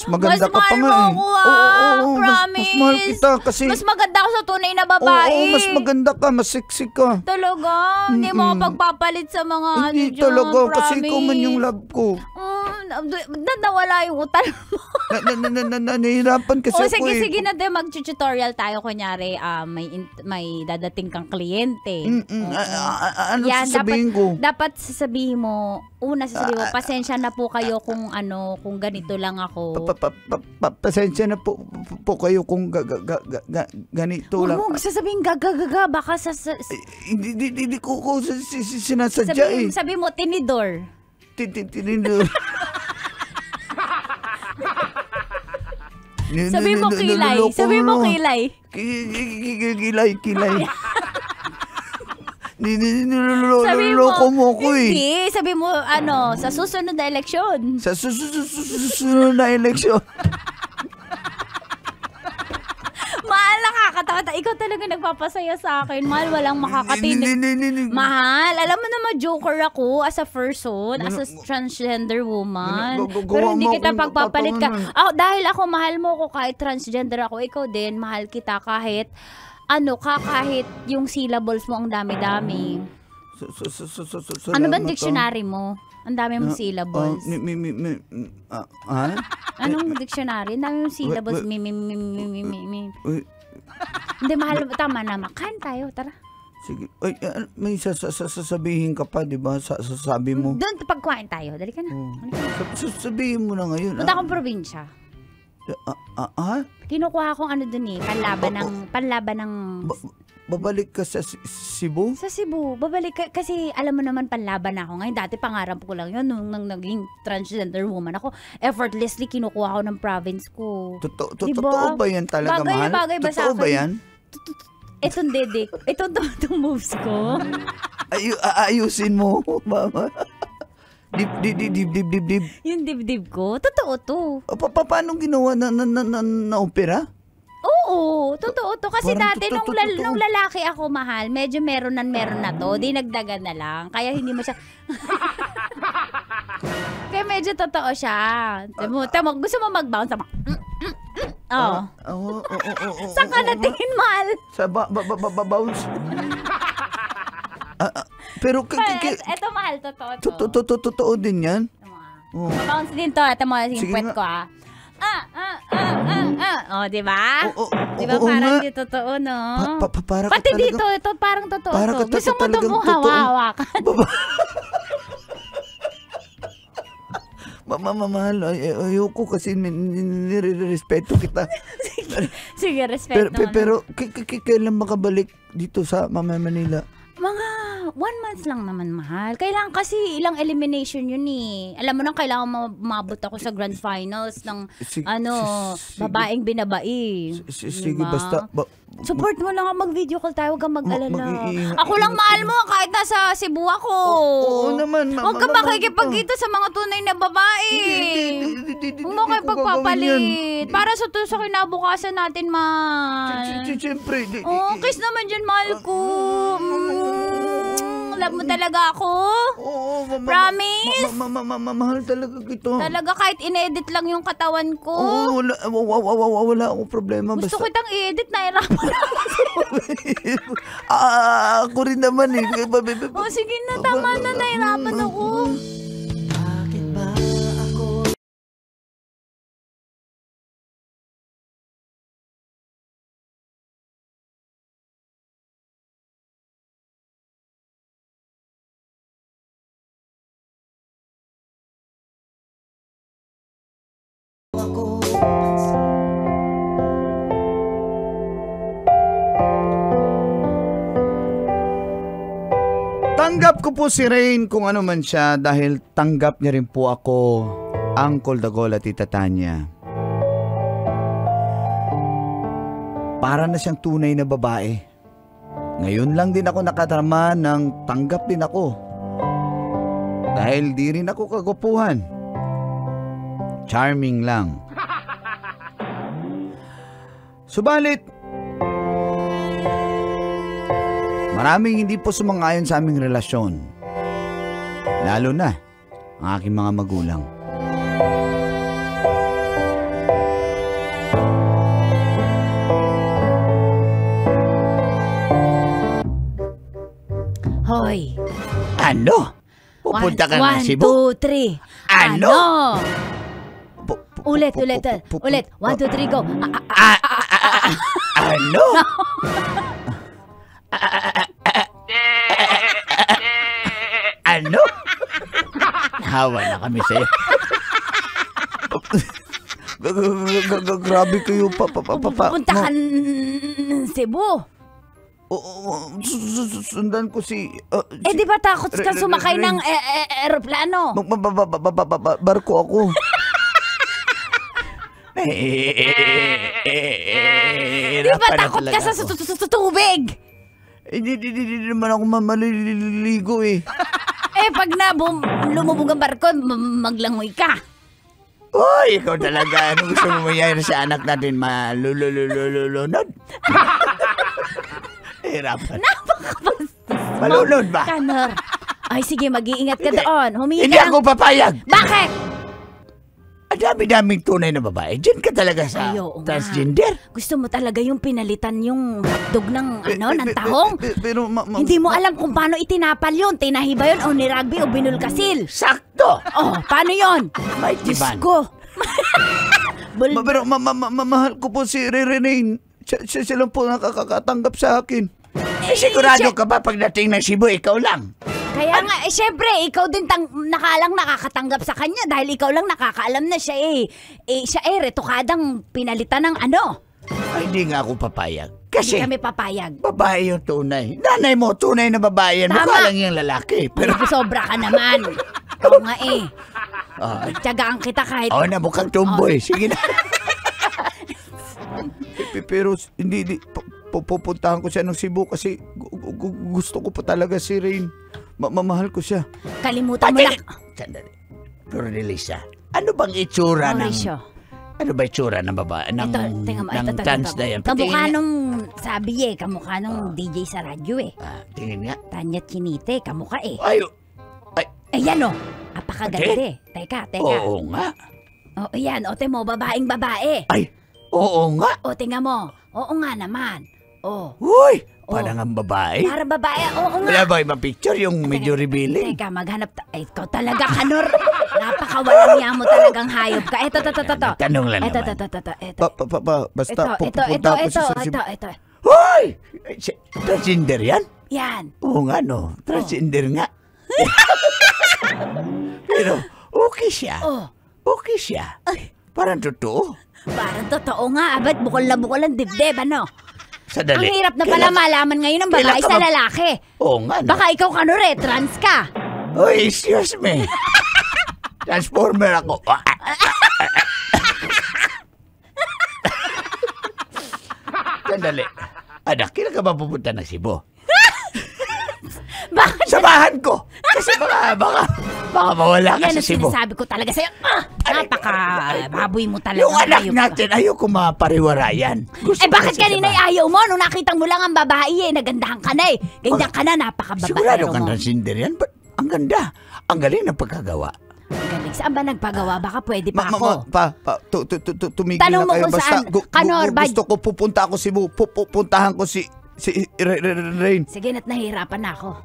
maganda ka pa nga eh. Mas mahal mo ako, promise. Mas mahal kita kasi... Mas maganda ako sa tunay na babae. Oo, mas maganda ka, mas sexy ka. Talaga? Hindi mo ko pagpapalit sa mga Hindi dyan, talaga, kasi promise. ikaw man yung love ko. Nawala yung utal mo. Nahihirapan kasi O, ako eh. sige na din, mag-tutorial tayo. Kunyari, may dadating kang kliyente. Ano sasabihin ko? Dapat sasabihin mo, pasensya na po kayo kung ganito lang ako. Pasensya na po kayo kung ganito lang. Huwag mo sasabihin gagagaga, baka Hindi ko sinasadya eh. sabi mo, tinidor. Tinidor. Sabi mo kilay. Sabi mo kilay. Kilay. Niloloko mo ko eh. Hindi. Sabi mo, sa susunod na eleksyon. Sa susunod na eleksyon. Mahal, nakakatawa. Ikaw talaga nagpapasaya sa akin. Mahal, walang makakatinig. Mahal, alam mo naman, joker ako as a person, as a transgender woman. Pero hindi kita pagpapalit ka. Dahil ako, mahal mo ko kahit transgender ako. Ikaw din, mahal kita kahit kahit yung syllables mo ang dami-dami. Ano ba dictionary mo? Ang dami mong syllables. Anong dictionary? Ang dami mong syllables. Hindi, mahal. Tama na. Makain tayo. Tara. Sige. Ay, may sasabihin ka pa, di ba? Sasabi mo. Doon, pagkuhain tayo. Dali ka na. Sabihin mo na ngayon. Punta akong probinsya. Kinukuha akong doon eh. Panlaban ng... Babalik ka sa Cebu? Sa Cebu. Babalik ka. Kasi alam mo naman panlaban ako ngayon. Dati pangarap ko lang yun. Nung naging transgender woman ako, effortlessly kinukuha ko ng province ko. Totoo ba yan talaga, mahal? Bagay ba sa akin? Totoo ba yan? Itong dedik. Itong moves ko. Ayusin mo, mama. Dib. Yung dibdib ko. Totoo to. Paano ginawa na opera? Oo, totoo to. Kasi Parang dati nung lalaki ako, mahal, medyo meron na to. Di nagdagan na lang. Kaya hindi mo siya... Kaya medyo totoo siya. Tamo, gusto mo mag-bounce? Oo. Saan ka natingin, mahal? Sa bounce? Pero Eto, mahal, totoo to. totoo din yan? Bounce din to. Ito mo, yung Sige puwet nga. ko, di ba? Di ba Oo parang nga. di totoo, no? Para ka Pati talaga- dito, ito parang totoo Para to. ka Gusto mo talagang itong totoo. hawa-hawakan? Mahal, ayoko kasi nire-respeto kita. Sige, respeto. Pero kailan makabalik dito sa Manila? Mga 1 month lang naman, mahal. Kailangan kasi ilang elimination yun eh. Alam mo nang kailangan mabot ako sa grand finals ng babaeng binabai. Sige, basta... Support mo lang ako, mag-video call tayo, huwag kang mag-alala. mag-iingat- Ako lang mahal mo kahit nasa Cebu ako. Oo naman. Huwag ka makikipagkita sa mga tunay na babae. Huwag mo kayo pagpapalit. Para sa kinabukasan natin, mahal. Siyempre. Oh, kiss naman dyan, mahal ko. Love mo talaga ako. Oo, Promise? mahal talaga kita. Talaga kahit in-edit lang yung katawan ko. Oo, wala akong problema. Gusto Basta, kitang i-edit, nahirapan ako. ako rin naman eh. Oh, sige na, tama na, nahirapan ako. Bakit ba ako Tanggap ko po si Rain kung ano man siya dahil tanggap niya rin po ako, Uncle Dagol at Tita Tanya. Para na siyang tunay na babae. Ngayon lang din ako nakatarama ng tanggap din ako. Dahil di rin ako kagupuhan. Charming lang. Subalit, maraming hindi po sumang-ayon sa aming relasyon. Lalo na ang aking mga magulang. Hoy. Ano? Pupunta ka ng Cebu? 1, 2, 3. Ano? Ulit. 1, 2, 3, go. Ano? Ano? Hawa na kami sa'yo. Grabe kayo Pupunta ka ng Cebu. Sundan ko si... Di ba takot ka sumakay ng aeroplano? Barko ako. Di ba takot ka sa tubig? Hindi naman ako maliligo eh. Pag lumubog ang barko, maglangoy ka. Oy, ikaw talaga. Ano gusto mo mangyayari sa anak natin? Malulunod? Hirapan. Napakabastos. Malunod ba? Kanor. Ay, sige, mag-iingat ka doon. Hindi ako papayag. Bakit? Ang dami-daming tunay na babae. Diyan ka talaga sa Ayaw, transgender. Gusto mo talaga yung pinalitan yung hotdog ng ng tahong? Pero Hindi mo alam kung paano itinapal yun. Tinahi ba yun o nirugby o binulkasil? sakto. Oh, paano yun? May Diyos tiban. ko. Pero mahal ko po si Rene. Siya lang po nakakatanggap sa akin. Sigurado ka ba pagdating ng Cebu, ikaw lang? Kaya nga, syempre, ikaw din nakalang nakakatanggap sa kanya dahil ikaw lang nakakaalam na siya siya retokadang pinalitan ng ano. Ay, hindi nga ako papayag. Hindi Kasi kami papayag. babae yung tunay. Nanay mo, tunay na babae yan. Tama. Mukha lang yung lalaki. Pero, Sobra ka naman. Oo nga Tiyagaan kita kahit... na mukhang tumboy. Sige na. Pero, hindi pupuntahan ko siya ng Cebu kasi gusto ko pa talaga si Rain. Mamahal ko siya. Kalimutan mo lang. Sandali. Pero Nelisa, ano bang itsura Mauricio. Ano ba itsura ng babae? Ng trans na yan? Kamukha nung sabi kamukha nung DJ sa radyo Tingin nga. Tanya Chinite, kamukha Ay. Ayan apakaganda Teka. Oo nga. Ayan, mo, babaeng babae. Ay, oo nga. Tingnan mo. Oo nga naman. Uy, parang ang babae. Para babae, oo nga. Wala ba ibang picture yung medyo revealing? Teka, maghanap ikaw talaga, Kanor. Napakawalang niya mo talagang hayop ka. Ito. Tanong lang Ito. Basta pupunta ako sa Cebu. Ito. Hoy! Transgender yan? Yan. Oo nga transgender nga. Pero okay siya. Okay siya. Parang totoo. Parang totoo nga. Ba't bukol na bukol ang dibdib, ano? Sadali. Ang hirap na pala malaman ngayon ng babae sa lalaki. Oo nga. Baka ikaw kanure, trans ka. Oy, excuse me. Transformer ako. Sandali. Anak, kailan ka ba pupunta ng Cebu? Bakit? Samahan ko! Kasi baka mawala ka Yan sa ang Cebu. sinasabi ko talaga sa'yo. Napaka-baboy mo talaga. Yung anak Ayoko. natin, ayoko mapariwarayan. Gusto ko Bakit kasi kanina samahan. ayaw mo? Nung nakitang mo lang ang babae nagandahan ka na Ganyan ka na, napaka-babaero Sigurado kang mo. transgender yan? Ba't ang ganda? Ang galing ng pagkagawa. Galing. Saan ba nagpagawa? Baka pwede pa ako. Tumigil Tanong na mo kayo. kung Basta, saan. Kanor, gusto ko pupunta ako Cebu. Pupuntahan ko si Rain. Sige, na't nahihirapan na ako.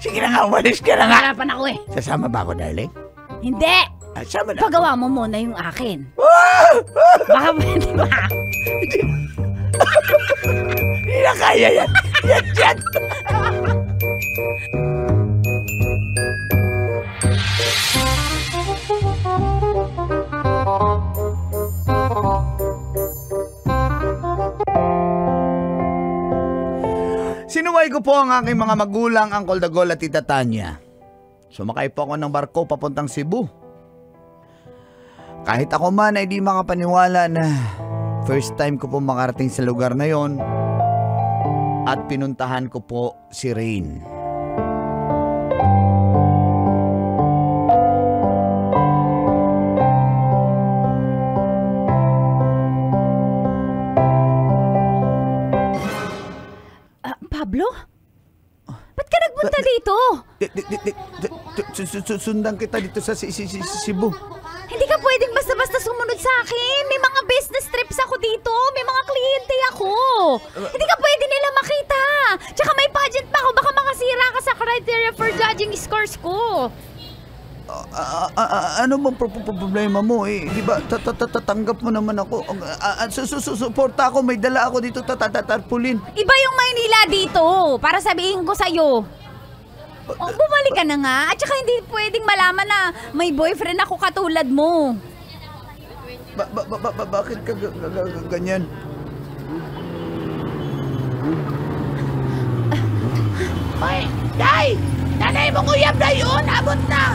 Sige na nga, umalis ka na nga. Nahihirapan ako Sasama ba ako, darling? Hindi! Sama na. Pagawa mo muna yung akin. Baka pwede ba? Hindi na kaya yan. Yan. Sinuway ko po ang aking mga magulang, Uncle Dagol at Tita Tanya. Sumakay po ako ng barko papuntang Cebu. Kahit ako man ay di makapaniwala na first time ko po makarating sa lugar na yon at pinuntahan ko po si Rain. Pablo? Ba't ka nagpunta dito? Sundan kita dito sa Cebu. Hindi ka pwedeng basta-basta sumunod sa akin. May mga business trips ako dito. May mga kliyente ako. Hindi ka pwede nila makita. Tsaka may pageant pa ako. Baka makasira ka sa criteria for judging scores ko. Ano bang problema mo eh? Di ba tatanggap mo naman ako? Susuporta ako, may dala ako dito tarpulin. Iba yung Maynila dito. Para sabihin ko sa'yo. Bumalik ka na nga. At saka hindi pwedeng malaman na may boyfriend ako katulad mo. Bakit ka ganyan? Hoy, Day! Nanay mo uyab na yun! Abot na!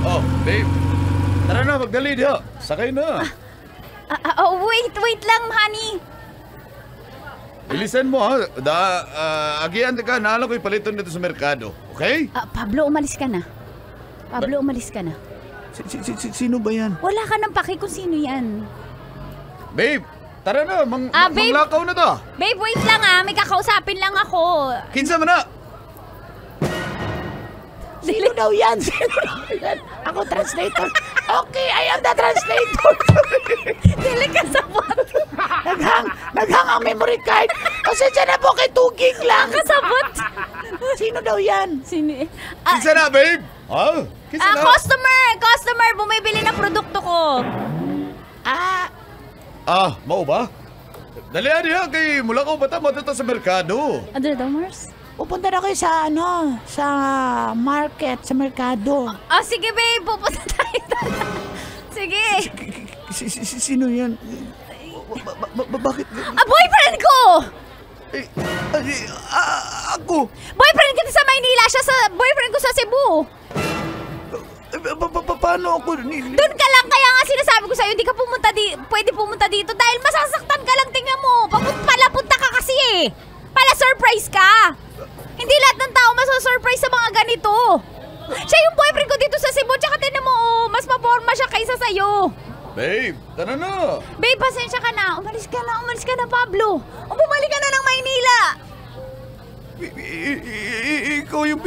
Oh, babe. Tara na, magdali diha. Sakay na. Wait lang, honey. Bilisan mo ha. Agian ka, naalam ko ipaliton dito sa merkado. Okay? Pablo, umalis ka na. Pablo, umalis ka na. Sino ba yan? Wala ka nang paki kung sino yan. Babe, tara na. Babe. Manglakaw na to. Babe, wait lang may kakausapin lang ako. Kinsa mo na. Sino daw yan? Ako translator. Okay, I am the translator. Dili ka sabot. Naghang ang memory card. Kasi dyan na po kay Tugig lang. Kasabot. Sino daw yan? Sino? Kinsa na, babe? Kinsa na. Customer, bumibili ng produkto ko. Mao ba? Dali diha kay mula ko bata mo dito sa merkado. Ano daw, Mars? Pupunta na kayo sa sa market, sa merkado. Sige babe, pupunta tayo. Sige. Sino yan? Bakit? Boyfriend ko! Ako? Boyfriend kita sa Maynila, siya sa boyfriend ko sa Cebu. Paano ako? Doon ka lang, kaya nga sinasabi ko sa'yo, hindi ka pwede pumunta dito dahil masasaktan ka lang, tingnan mo. Palapunta ka kasi Pala surprise ka. Hindi lahat ng tao masasurprise sa mga ganito. Siya yung boyfriend ko dito sa Cebu, tsaka tinan mo, mas maporma siya kaysa sa'yo. Babe, tara na. Babe, pasensya ka na. Umalis ka na, Pablo. Bumalik ka na ng Maynila. Ikaw yung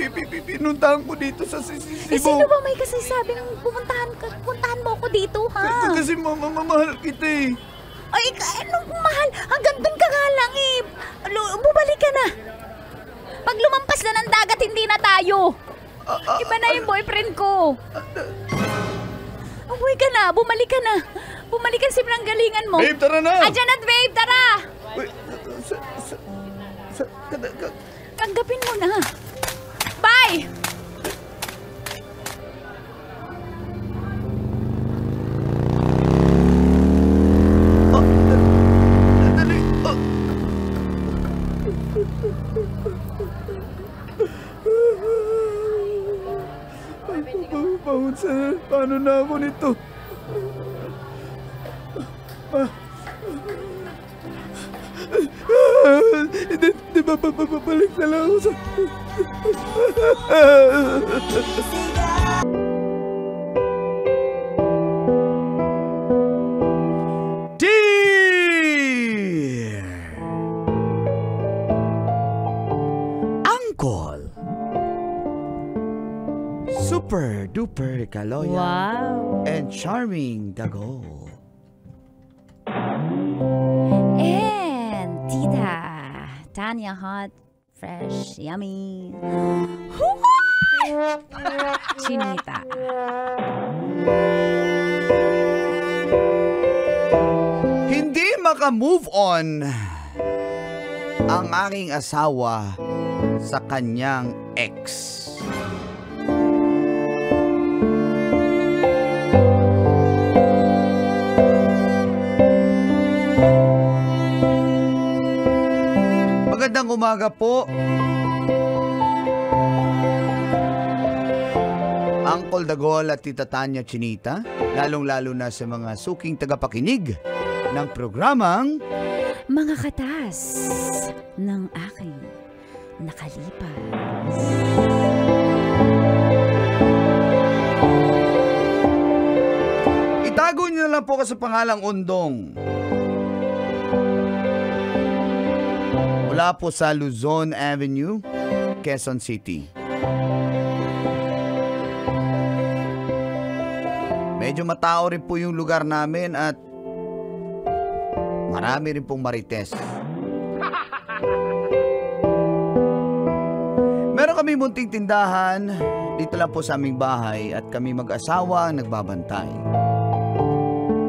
pinuntahan ko dito sa Cebu. Sino ba may kasasabing puntahan mo ako dito, ha? Kasi mamahal kita Ay, anong mahal? Hanggang doon ka nga lang bumalik ka na. Pag lumampas na ng dagat, hindi na tayo. Iba na yung boyfriend ko. Uwi ka na, bumalik ka na. Bumalik ka sa pinanggalingan mo. Babe, tara na. Adyan na, babe, tara. Wait, Tanggapin mo na. Bye! Paano na ako nito? Di ba babalik na lang ako sa... Dear Uncle, super duper kaloya Wow. and charming dago. And Tita Tanya Hot, fresh, yummy. Chinita. Hindi maka-move on ang aking asawa sa kanyang ex. Magandang umaga po, Uncle Dagol at Tita Tanya Chinita, lalong-lalo na sa mga suking tagapakinig ng programang Mga katas ng aking nakalipas. Itago niyo na lang po sa pangalang Undong. Mula po sa Luzon Avenue, Quezon City. Medyo matao rin po yung lugar namin at marami rin pong marites. Meron kami munting tindahan dito lang po sa aming bahay at kami mag-asawa ang nagbabantay.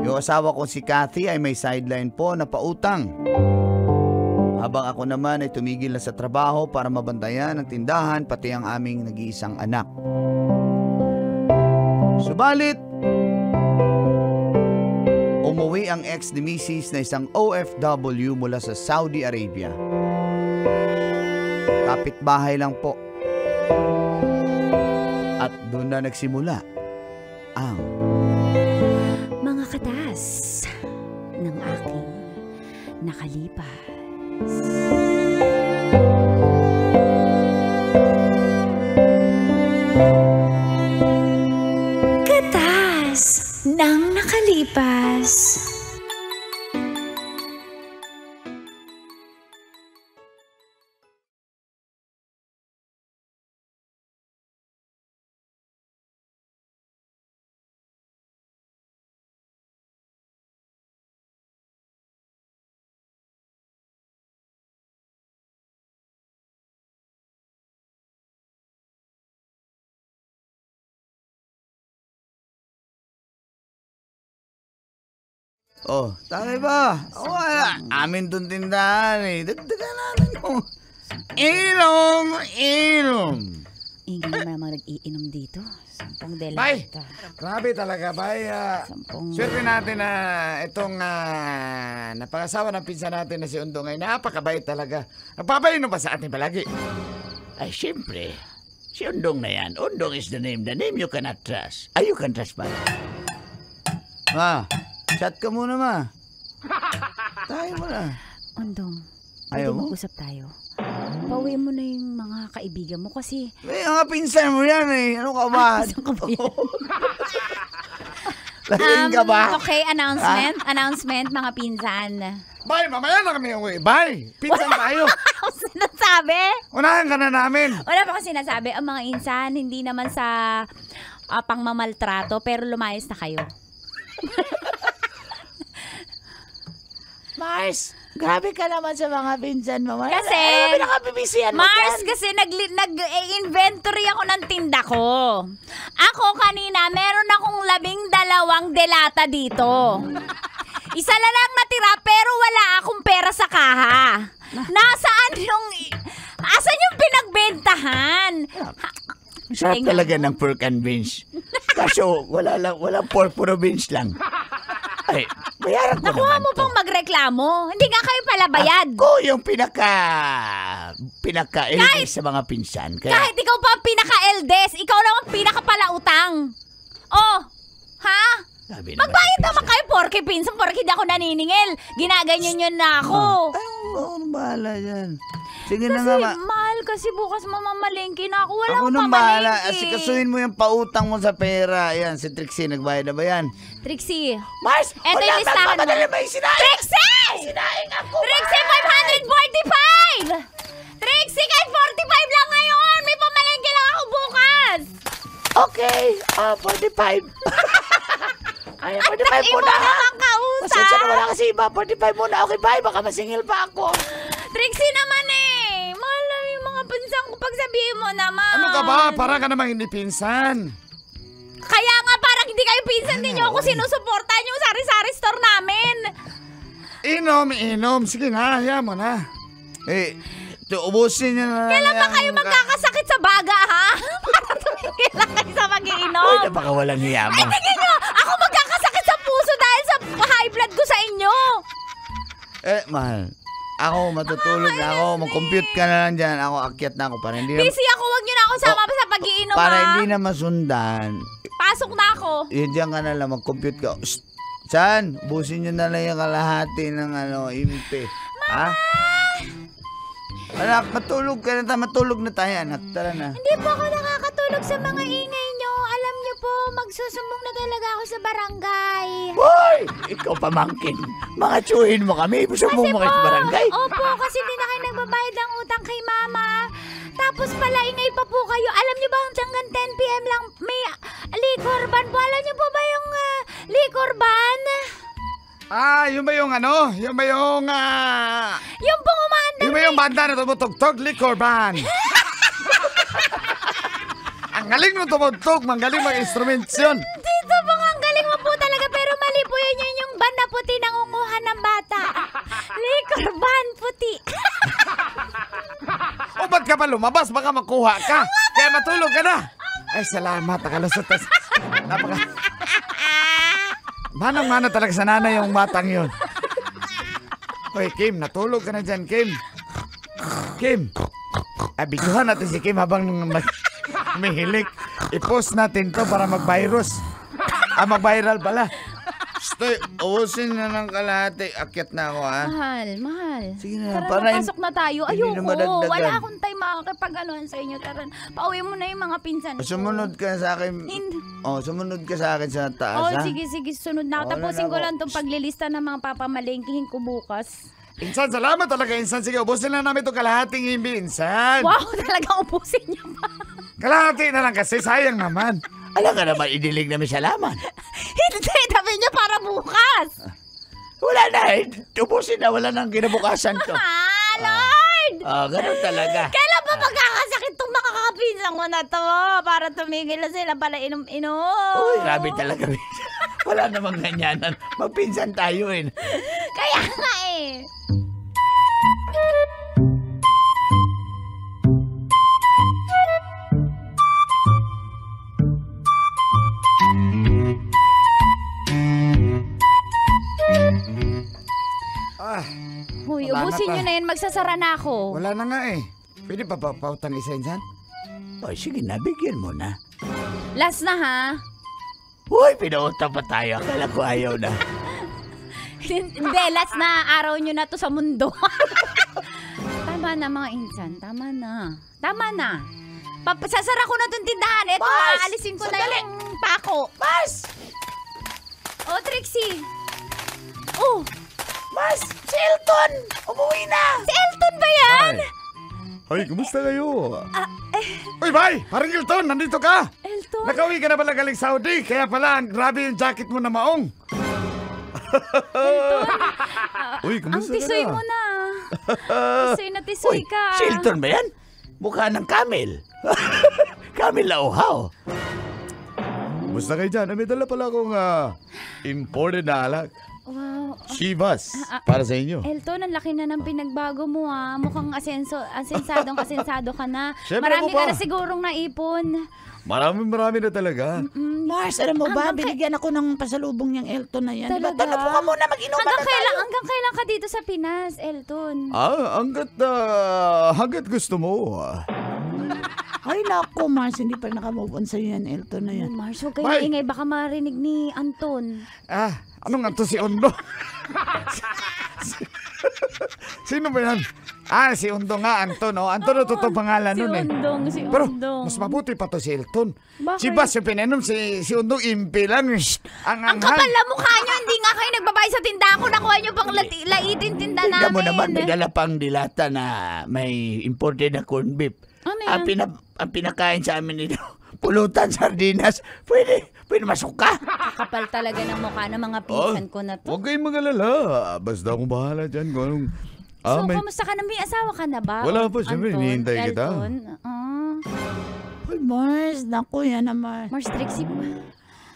Yung asawa ko si Kathy ay may sideline po na pautang. Habang ako naman ay tumigil na sa trabaho para mabantayan ang tindahan pati ang aming nag-iisang anak. Subalit, umuwi ang ex ni Mrs. na isang OFW mula sa Saudi Arabia. Kapitbahay lang po. At doon na nagsimula ang Mga katas ng aking nakalipas. Katas ng nakalipas. Oh, tayo ba? Oh, amin doon tindahan eh. Dagdagan namin yung ilong. Ingay naman mga nag-iinom dito. Sampung Bay! delata. Grabe talaga, bay. Sampung... Swerte natin na itong napakasawa ng pinsan natin na si Undong ay napakabait talaga. Nagpapainom ba sa atin palagi? Ay, siyempre. Si Undong na yan. Undong is the name. The name you cannot trust. Ay, you can trust ba? Ma, chat ka muna, ma. Tayo muna. Undong, Ayaw pwede mo? mag-usap tayo. Pauwi mo na yung mga kaibigan mo kasi... Eh, mga pinsan mo yan eh. Ano ka ba? Saan ka ba yan? Lasing ka ba? Okay, announcement mga pinsan. Bay, mamaya na kami uwi. Bay, pinsan tayo. Ano sinasabi? Unahan ka na namin. Wala pa kasi sinasabi. Ang mga insan, hindi naman sa pangmamaltrato, pero lumayas na kayo. Mars, grabe ka naman sa mga pinsan mo. Kasi, Ano nakabibisihan mo Mars, dyan? kasi nag-inventory ako ng tinda ko. Ako kanina, meron akong 12 delata dito. Isa na lang natira, pero wala akong pera sa kaha. Asan yung pinagbentahan? Sarap talaga ng pork and beans. Kaso, walang pork, puro beans lang. Ay, bayaran ko Nakuha naman mo to. pang magreklamo. Hindi nga kayo pala bayad. Ako yung pinaka-eldes sa mga pinsan. Kaya, Kahit ikaw pa ang pinaka-eldes, ikaw naman pinaka-palautang. Oh! Ha? Sabi naman Magbayad si naman Pinsan. kayo, porke pinsan, porke di ako naniningil. Ginaganyan yun na ako. Ay, ano bahala dyan. Sige na Kasi, nga, mahal, kasi bukas mamamalengke na ako. Wala ako akong nang bahala. pamalengke. Asikasuhin mo yung pautang mo sa pera. Ayan, si Trixie, nagbayad na ba yan? Trixie. Mars, Eto wala yung listahan mo. magpapadali, may sinaing. Trixie! Sinaing ako, Trixie, Mars. 545! Trixie, kahit 45 lang ngayon! May pamalengke lang ako bukas! Okay, 45. Ay, 45 muna ha. naman kausap! Pasensya na wala kasi iba. 45 muna. Okay, bye. Baka masingil pa ako. Trixie naman eh! Mahal na yung mga pinsang ko pagsabihin mo naman. Ano ka ba? Para ka namang hindi pinsan. Kaya nga parang hindi kayo pinsan din nyo ako sinusuportahan yung sari-sari store namin. Inom. Sige na, hayaan mo na. Eh, ubusin nyo na. Kailan ba kayo magkakasakit sa baga, ha? Para tumigil lang kayo sa Uy, mag-iinom. napakawalang hiya mo. Ay, tingin nyo! Ako magkakasakit sa puso dahil sa high blood ko sa inyo. Eh, mahal. Ako, matutulog na ako. Mag-compute ka na lang dyan. Ako, akyat na ako. Para hindi na, Busy ako, wag nyo na ako sama sa pag-iinom, para ha? hindi na masundan. Pasok na ako. Yun dyan ka na lang. Mag-compute ka. Shh! San? Busin nyo na lang yung kalahati ng impe. Ha? Anak, matulog ka na. Matulog na tayo, anak. Tara na. Hindi po ako nakakatulog sa mga ingay nyo. Alam nyo po, magsusumbong na talaga ako sa barangay. Hoy! Ikaw pamangkin. Mga tsuhin mo kami. Sumbong mo kayo sa barangay. Opo, kasi hindi na kayo nagbabayad ng utang kay mama. Tapos pala, ingay pa po kayo. Alam nyo ba hanggang 10 p.m. lang may liquor ban po? Alam nyo po ba yung liquor ban? Yun ba yung ano? Yun ba yung... Yung pong umaandar. Yun ba yung banda na tumutugtog? Liquor ban. Ang galing mo tumutog. Magaling mag-instrumentasyon. Dito po ang galing mo po talaga, pero mali po yun yung ban na puti nangunguhan ng bata. Liquor ban puti. O ba't ka pa lumabas? Baka makuha ka. Kaya matulog ka na. Ay, salamat. Nakalusot. Manang-mana talaga sa nanay yung batang yun. Hoy, Kim, natulog ka na dyan, Kim. Kim. Abiguhan natin si Kim habang may hilik. I-post natin to para mag-virus. Mag-viral pala. Stoy, ubusin na ng kalahati. Akyat na ako, ha? Mahal. Sige na, Tara, para pasok na tayo. hindi na Ayoko. madagdagan. Wala akong time makakipag-anuhan sa inyo. Tara, pauwi mo na yung mga pinsan ko. Sumunod ka sa akin. Hindi. Sumunod ka sa akin sa taas, Oh, ha? sige, sunod na ako. Oo, Tapusin na ko ako. lang itong paglilista ng mga papamalengkihin ko bukas. Insan, salamat talaga, Insan. Sige, ubusin lang namin itong kalahating himbi, Insan. Wow, talagang ubusin niyo pa. Kalahati na lang kasi, sayang naman. Alam ka naman, idilig namin sa laman. Hindi, tabi niyo para bukas. Wala na eh. Tubusin na. Wala nang kinabukasan to. Lord! Ganun talaga. Kailan ba magkakasakit itong makakapinsan ko na to? Para tumigil na sila pala inom-inom. Uy, grabe talaga. Wala namang ganyanan. Magpinsan tayo eh. Kaya nga eh. Huy, Wala na ubusin pa. nyo na yun. Magsasara na ako. Wala na nga eh. Pwede pa pautang isa, Insan? Oy, sige na, bigyan mo na. Last na ha. Uy, pinautang pa tayo. Akala ko ayaw na. Hindi, last na araw nyo na to sa mundo. Tama na mga insan. Tama na. Sasara ko na itong tindahan. Eto, Mars! aalisin ko Sandali! na yung pako. Mars! Oh, Trixie. Oh, Mars! Si Elton! Umuwi na! si Elton ba yan? Hoy, kumusta kayo? Uy, bye! Parang Hilton, nandito ka! Elton? Nakauwi ka na pala galing Saudi, kaya pala grabe yung jacket mo na maong. Uy, Ang tisoy mo na. Tisoy na tisoy Uy, ka. si Elton ba yan? Mukha ng camel. Camel na uhaw. Kumusta kayo dyan? May dala pala akong imported na alak. Wow. Chivas, para sa inyo. Elton, ang laki na ng pinagbago mo ha. Mukhang asensado ka na. Siyempre Marami mo ba? ka na sigurong naipon. Marami na talaga. Mars, alam mo ba, Hanggang binigyan ako ng pasalubong niyang Elton na yan. Diba? Talaga? Tanong mo ka muna, mag-inuman na tayo. Hanggang kailan ka dito sa Pinas, Elton? Hanggat gusto mo. Ay, naku, Mars, hindi pa nakamove on sa'yo yan, Elton na yan. Mars, huwag kayo Bye. maingay. Baka marinig ni Anton. Ano nga to si Undo? Sino ba yan? Si Undo nga, Anton. Anton, totoo pangalan Si nun eh. Undong, si Pero, Undong. mas mabuti pa to si Elton. Bakit? Si Bas, yung pinanom, si Undong impi lang. Ang Ang kapal na mukha nyo, hindi nga kayo nagbabayad sa tindahan ko. Nakuha nyo pang laitin tinda namin. Tingnan mo naman, may dala pang dilata na may imported na corned beef. Ano yan? Ang pinakain sa amin nito, pulutan, sardinas. Pwede masok ka. Kapal talaga ng mukha ng mga pinsan ko na to. Huwag kayong mag-alala. Basta akong bahala dyan. Kung anong... So, kamusta ka na? May asawa ka na ba? Wala pa, siyempre, Anton, hinihintay kita. Elton? Ay, Mars, naku, yan na, Mars. Mars Trixie.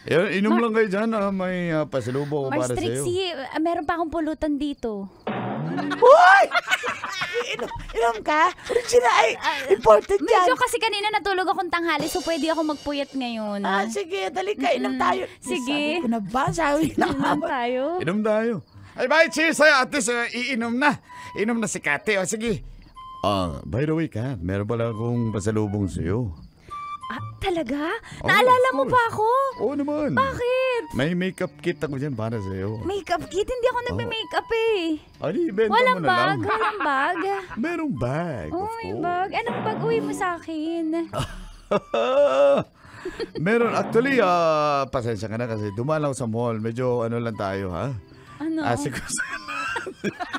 Inom lang kayo dyan. May pasalubo ko Mars para sa'yo. Trixie, meron pa akong pulutan dito. Uy! Inom ka? Original, ay, important yan. Medyo kasi kanina natulog akong tanghali, so pwede ako magpuyat ngayon. Sige, dali ka, inom tayo. Sige. Sabi ko na ba, sabi na Inom tayo. Inom tayo. Ay, bye, cheers sa'yo. At least, iinom na. Inom na si Kate. O, sige. By the way, Kat, meron pala akong pasalubong sa'yo. Talaga? Oh, Naalala of mo course. pa ako? Oo naman. Bakit? May makeup kit ako dyan para sa'yo. Makeup kit? Hindi ako nagme-makeup eh. Ibenta Walang mo na lang. bag? Walang bag? Merong bag, Oh, of may course. bag. Anong bag uwi mo sa akin? Meron, actually, pasensya ka na kasi dumalaw sa mall. Medyo ano lang tayo, ha? Ano?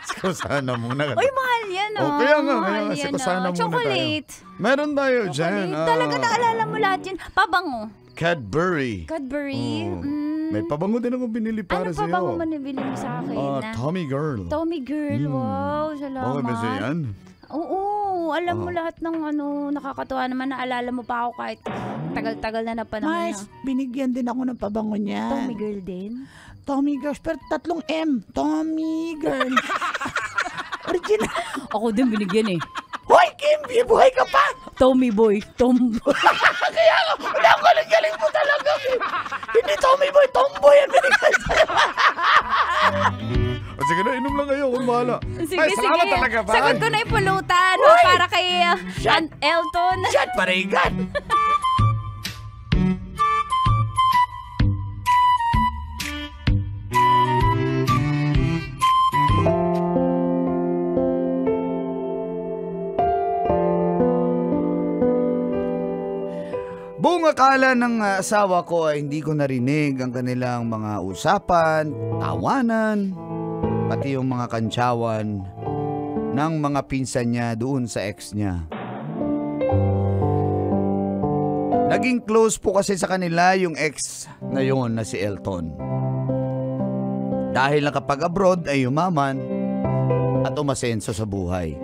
Sikusana muna. Uy, mahal yan oh. Kaya nga, Mahal yan, sikusana muna Chocolate. tayo. Meron tayo dyan. Talaga naalala mo lahat yun. Pabango. Cadbury. Cadbury. Oh. May pabango din ako binili para Ano sa'yo. pabango mo nabili mo sa akin? Tommy Girl. Tommy Girl. Wow, salamat. Okay ba sa'yo yan? Oo, alam mo lahat ng nakakatuwa naman. Naalala mo pa ako kahit tagal-tagal na panahon Mars, binigyan din ako ng pabango niya. Tommy Girl din? Tommy Girls, pero 3 M. Tommy Girl. Original. Ako din binigyan eh. Hoy, Kim, buhay ka pa. Tommy Boy. Kaya nga, wala ang galing-galing mo talaga. Hindi Tommy Boy, Tomboy ang binigyan sa'yo. Sige na, inom lang kayo. Kung bahala. Sige, Ay, salamat sige. talaga, bye. Sagot ko na yung pulutan para kay Elton. Shot, parigan. Buong akala ng asawa ko ay hindi ko narinig ang kanilang mga usapan, tawanan, pati yung mga kantsawan ng mga pinsan niya doon sa ex niya. Naging close po kasi sa kanila yung ex na yun na si Elton. Dahil nakapag-abroad ay yumaman at umasenso sa buhay.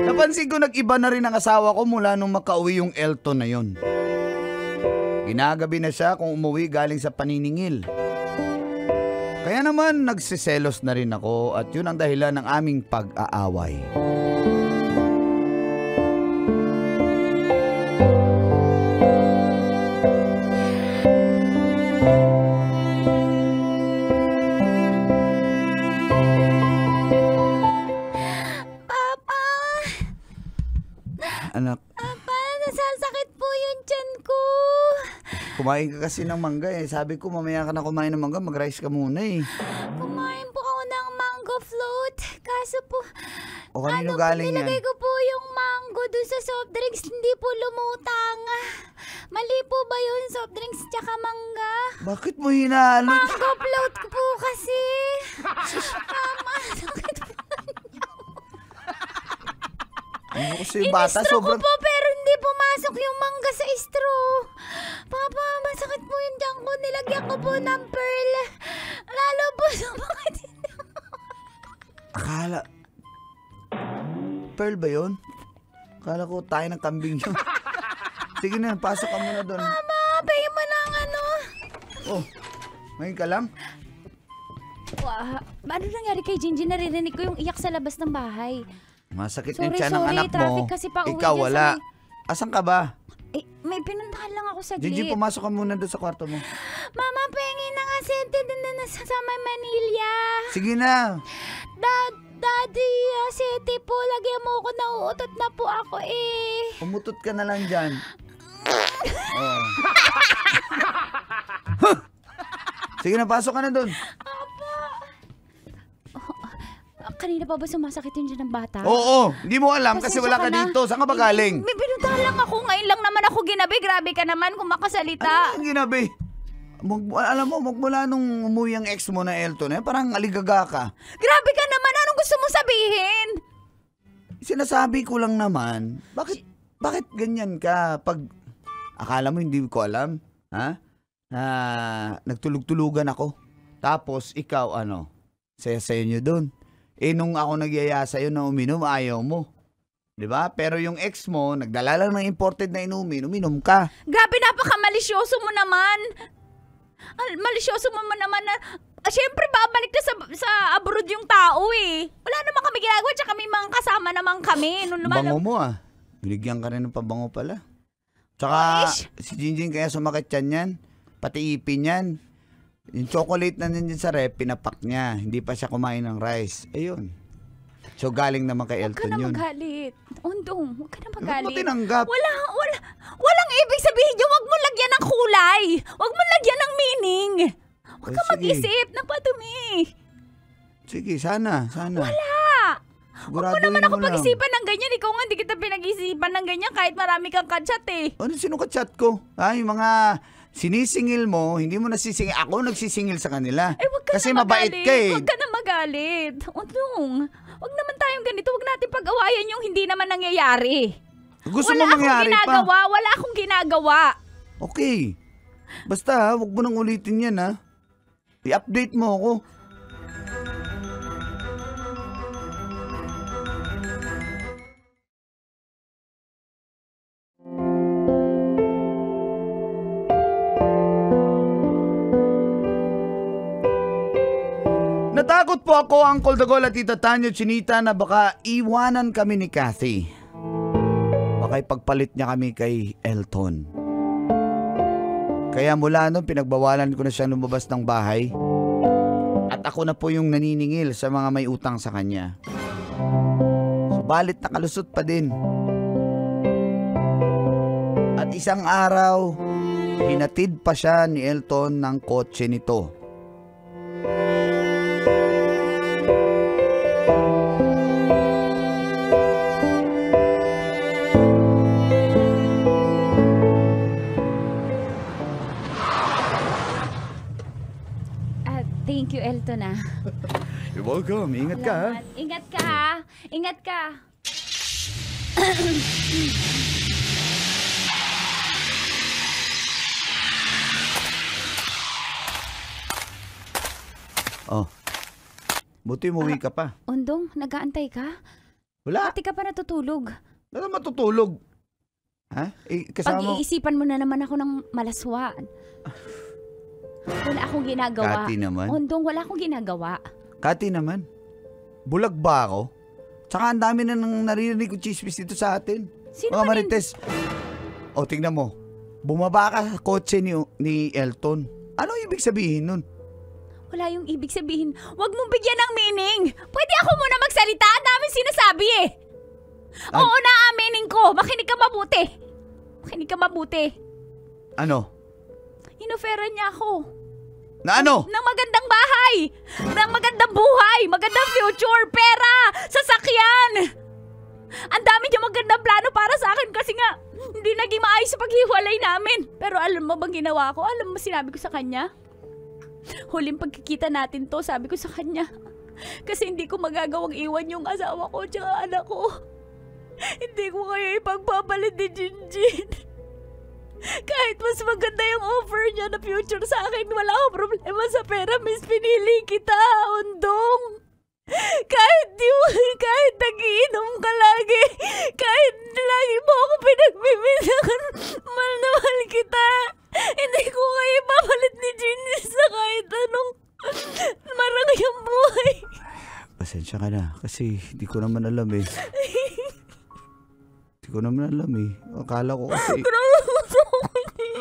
Napansin ko nag-iba na rin ang asawa ko mula nung makauwi yung Elton na yun. Ginagabi na siya kung umuwi galing sa paniningil. Kaya naman nagsiselos na rin ako at yun ang dahilan ng aming pag-aaway. Anak, Nasasakit po yung tiyan ko. kumain ka kasi ng mangga eh. Sabi ko mamaya ka na kumain ng mangga, mag-rice ka muna eh. Kumain po ako ng mango float. Kaso po, O kanino galing yan? nilagay ko po yung mango dun sa soft drinks. Hindi po lumutang. Mali po ba yun? Soft drinks tsaka mangga? Bakit mo hinalo? Mango float ko po kasi. Mama, sakit po. Ano kasi yung bata In-straw sobrang... ko po pero hindi pumasok yung mangga sa straw. Papa, masakit po yung tiyan ko. Nilagyan ko po ng pearl. Lalo po sumakit. Akala... Pearl ba yun? Akala ko tayo ng kambing yun. Sige na, pasok ka muna doon. Mama, pahingin mo ng ano. Oh, ngayon ka lang? Ano nangyari kay Jinji? Naririnig ko yung iyak sa labas ng bahay. Masakit Sorry, yung tiyan ng sorry, anak mo. traffic kasi pauwi Ikaw dyan sa wala. may- Asan ka ba? Eh, may pinuntahan lang ako saglit. Gigi, pumasok ka muna doon sa kwarto mo. Mama, pahingin ng asente din na nasa may Manila. Sige na. Dad, Daddy City po, lagyan mo ako, nauutot na po ako eh. Umutot ka na lang dyan. Oh. Sige na, pasok ka na dun. Kanina pa ba sumasakit yung dyan ng bata? Oo, hindi mo alam kasi Pasensya wala ka ka na. dito. Saan ka ba galing? May binuntahan lang ako. Ngayon lang naman ako ginabi. Grabe ka naman kung makasalita. Ano yung ginabi? Alam mo, magmula nung umuwi ang ex mo na Elton, parang aligaga ka. Grabe ka naman. Anong gusto mo sabihin? Sinasabi ko lang naman, bakit ganyan ka? Pag akala mo hindi ko alam, ha? Na nagtulog-tulugan ako. Tapos ikaw saya-saya nyo doon. Nung ako nagyaya sa'yo na uminom, ayaw mo. 'Di ba? Pero yung ex mo, nagdala lang ng imported na uminom ka. Grabe, napaka-malisyoso mo naman. Malisyoso mo naman na... Siyempre, babalik na sa abroad yung tao eh. Wala naman kami ginagawa, tsaka may mga kasama naman kami. Bango mo Binigyan ka rin ng pabango pala. Tsaka, si Jinjin kaya sumakit yan. Pati ipin yan. Yung chocolate na nandiyan sa rep, pinapak niya. Hindi pa siya kumain ng rice. Ayun. So, galing naman kay Elton yun. Huwag ka na magalit. Undong, huwag ka na magalit. Huwag mo tinanggap. Walang ibig sabihin yun. Huwag mo lagyan ng kulay. Huwag mo lagyan ng meaning. Huwag ka mag-isip ng padumi. Sige, sana. Wala. Huwag mo naman ako pag-isipan ng ganyan. Ikaw nga, hindi kita pinag-isipan ng ganyan kahit marami kang kachat eh. Ano, sino kachat ko? Yung mga sinisingil mo, hindi mo nasisingil. Ako nagsisingil sa kanila. Huwag ka kasi na mabait magalit. ka eh. Huwag ka na magalit. Undong, huwag naman tayong ganito. Huwag natin pag-awayan yung hindi naman nangyayari. Gusto mo mangyari pa? Wala akong ginagawa. Okay. Basta huwag mo nang ulitin yan I-update mo ako. Natakot po ako, Uncle Dagol at Tita Tanya Chinita, na baka iwanan kami ni Kathy. Baka ipagpalit niya kami kay Elton. Kaya mula noon, pinagbawalan ko na siyang lumabas ng bahay. At ako na po yung naniningil sa mga may utang sa kanya. Subalit nakalusot pa din. At isang araw, hinatid pa siya ni Elton ng kotse nito. Thank you, Elton You're welcome. Ingat ka ha. Ingat ka ha. Ingat ka. Oh. Buti umuwi ka pa. Undong, nag-aantay ka? Wala. Pati ka pa natutulog. Wala matutulog. Ha? Kasama mo. Pag-iisipan mo na naman ako ng malaswa. Wala akong ginagawa. Kati naman. Undong, wala akong ginagawa. Kati naman. Bulag ba ako? Tsaka ang dami na nang naririnig ko chismis dito sa atin. Sino Mga man Marites. O, tingnan mo. Bumaba ka sa kotse ni Elton. Ano ibig sabihin nun? Wala yung ibig sabihin. Huwag mong bigyan ng meaning. Pwede ako muna magsalita. Ang daming sinasabi eh. Oo, naaminin ko. Makinig ka mabuti. Makinig ka mabuti. Ano? Inofera niya ako. Na ano? Ng magandang bahay. Ng magandang buhay. Magandang future. Pera. Sasakyan. Ang dami niya magandang plano para sa akin kasi nga hindi naging maayos sa paghiwalay namin. Pero alam mo bang ginawa ko? Alam mo sinabi ko sa kanya? Huling pagkikita natin to, sabi ko sa kanya. Kasi hindi ko magagawang iwan yung asawa ko tsaka anak ko. Hindi ko kaya ipagpapalit ni Jinjin. Kahit mas maganda yung offer niya na future sa akin, wala akong problema sa pera, miss, pinili kita, Undong. Kahit nagiinom ka lagi, kahit lagi mo ako pinagbibintangan, mahal na mahal kita. Hindi ko kaya ipapalit ni Jinjin sa kahit anong marangyang buhay. Pasensya ka na kasi hindi ko naman alam eh. Hindi ko naman alam eh. Akala ko kasi...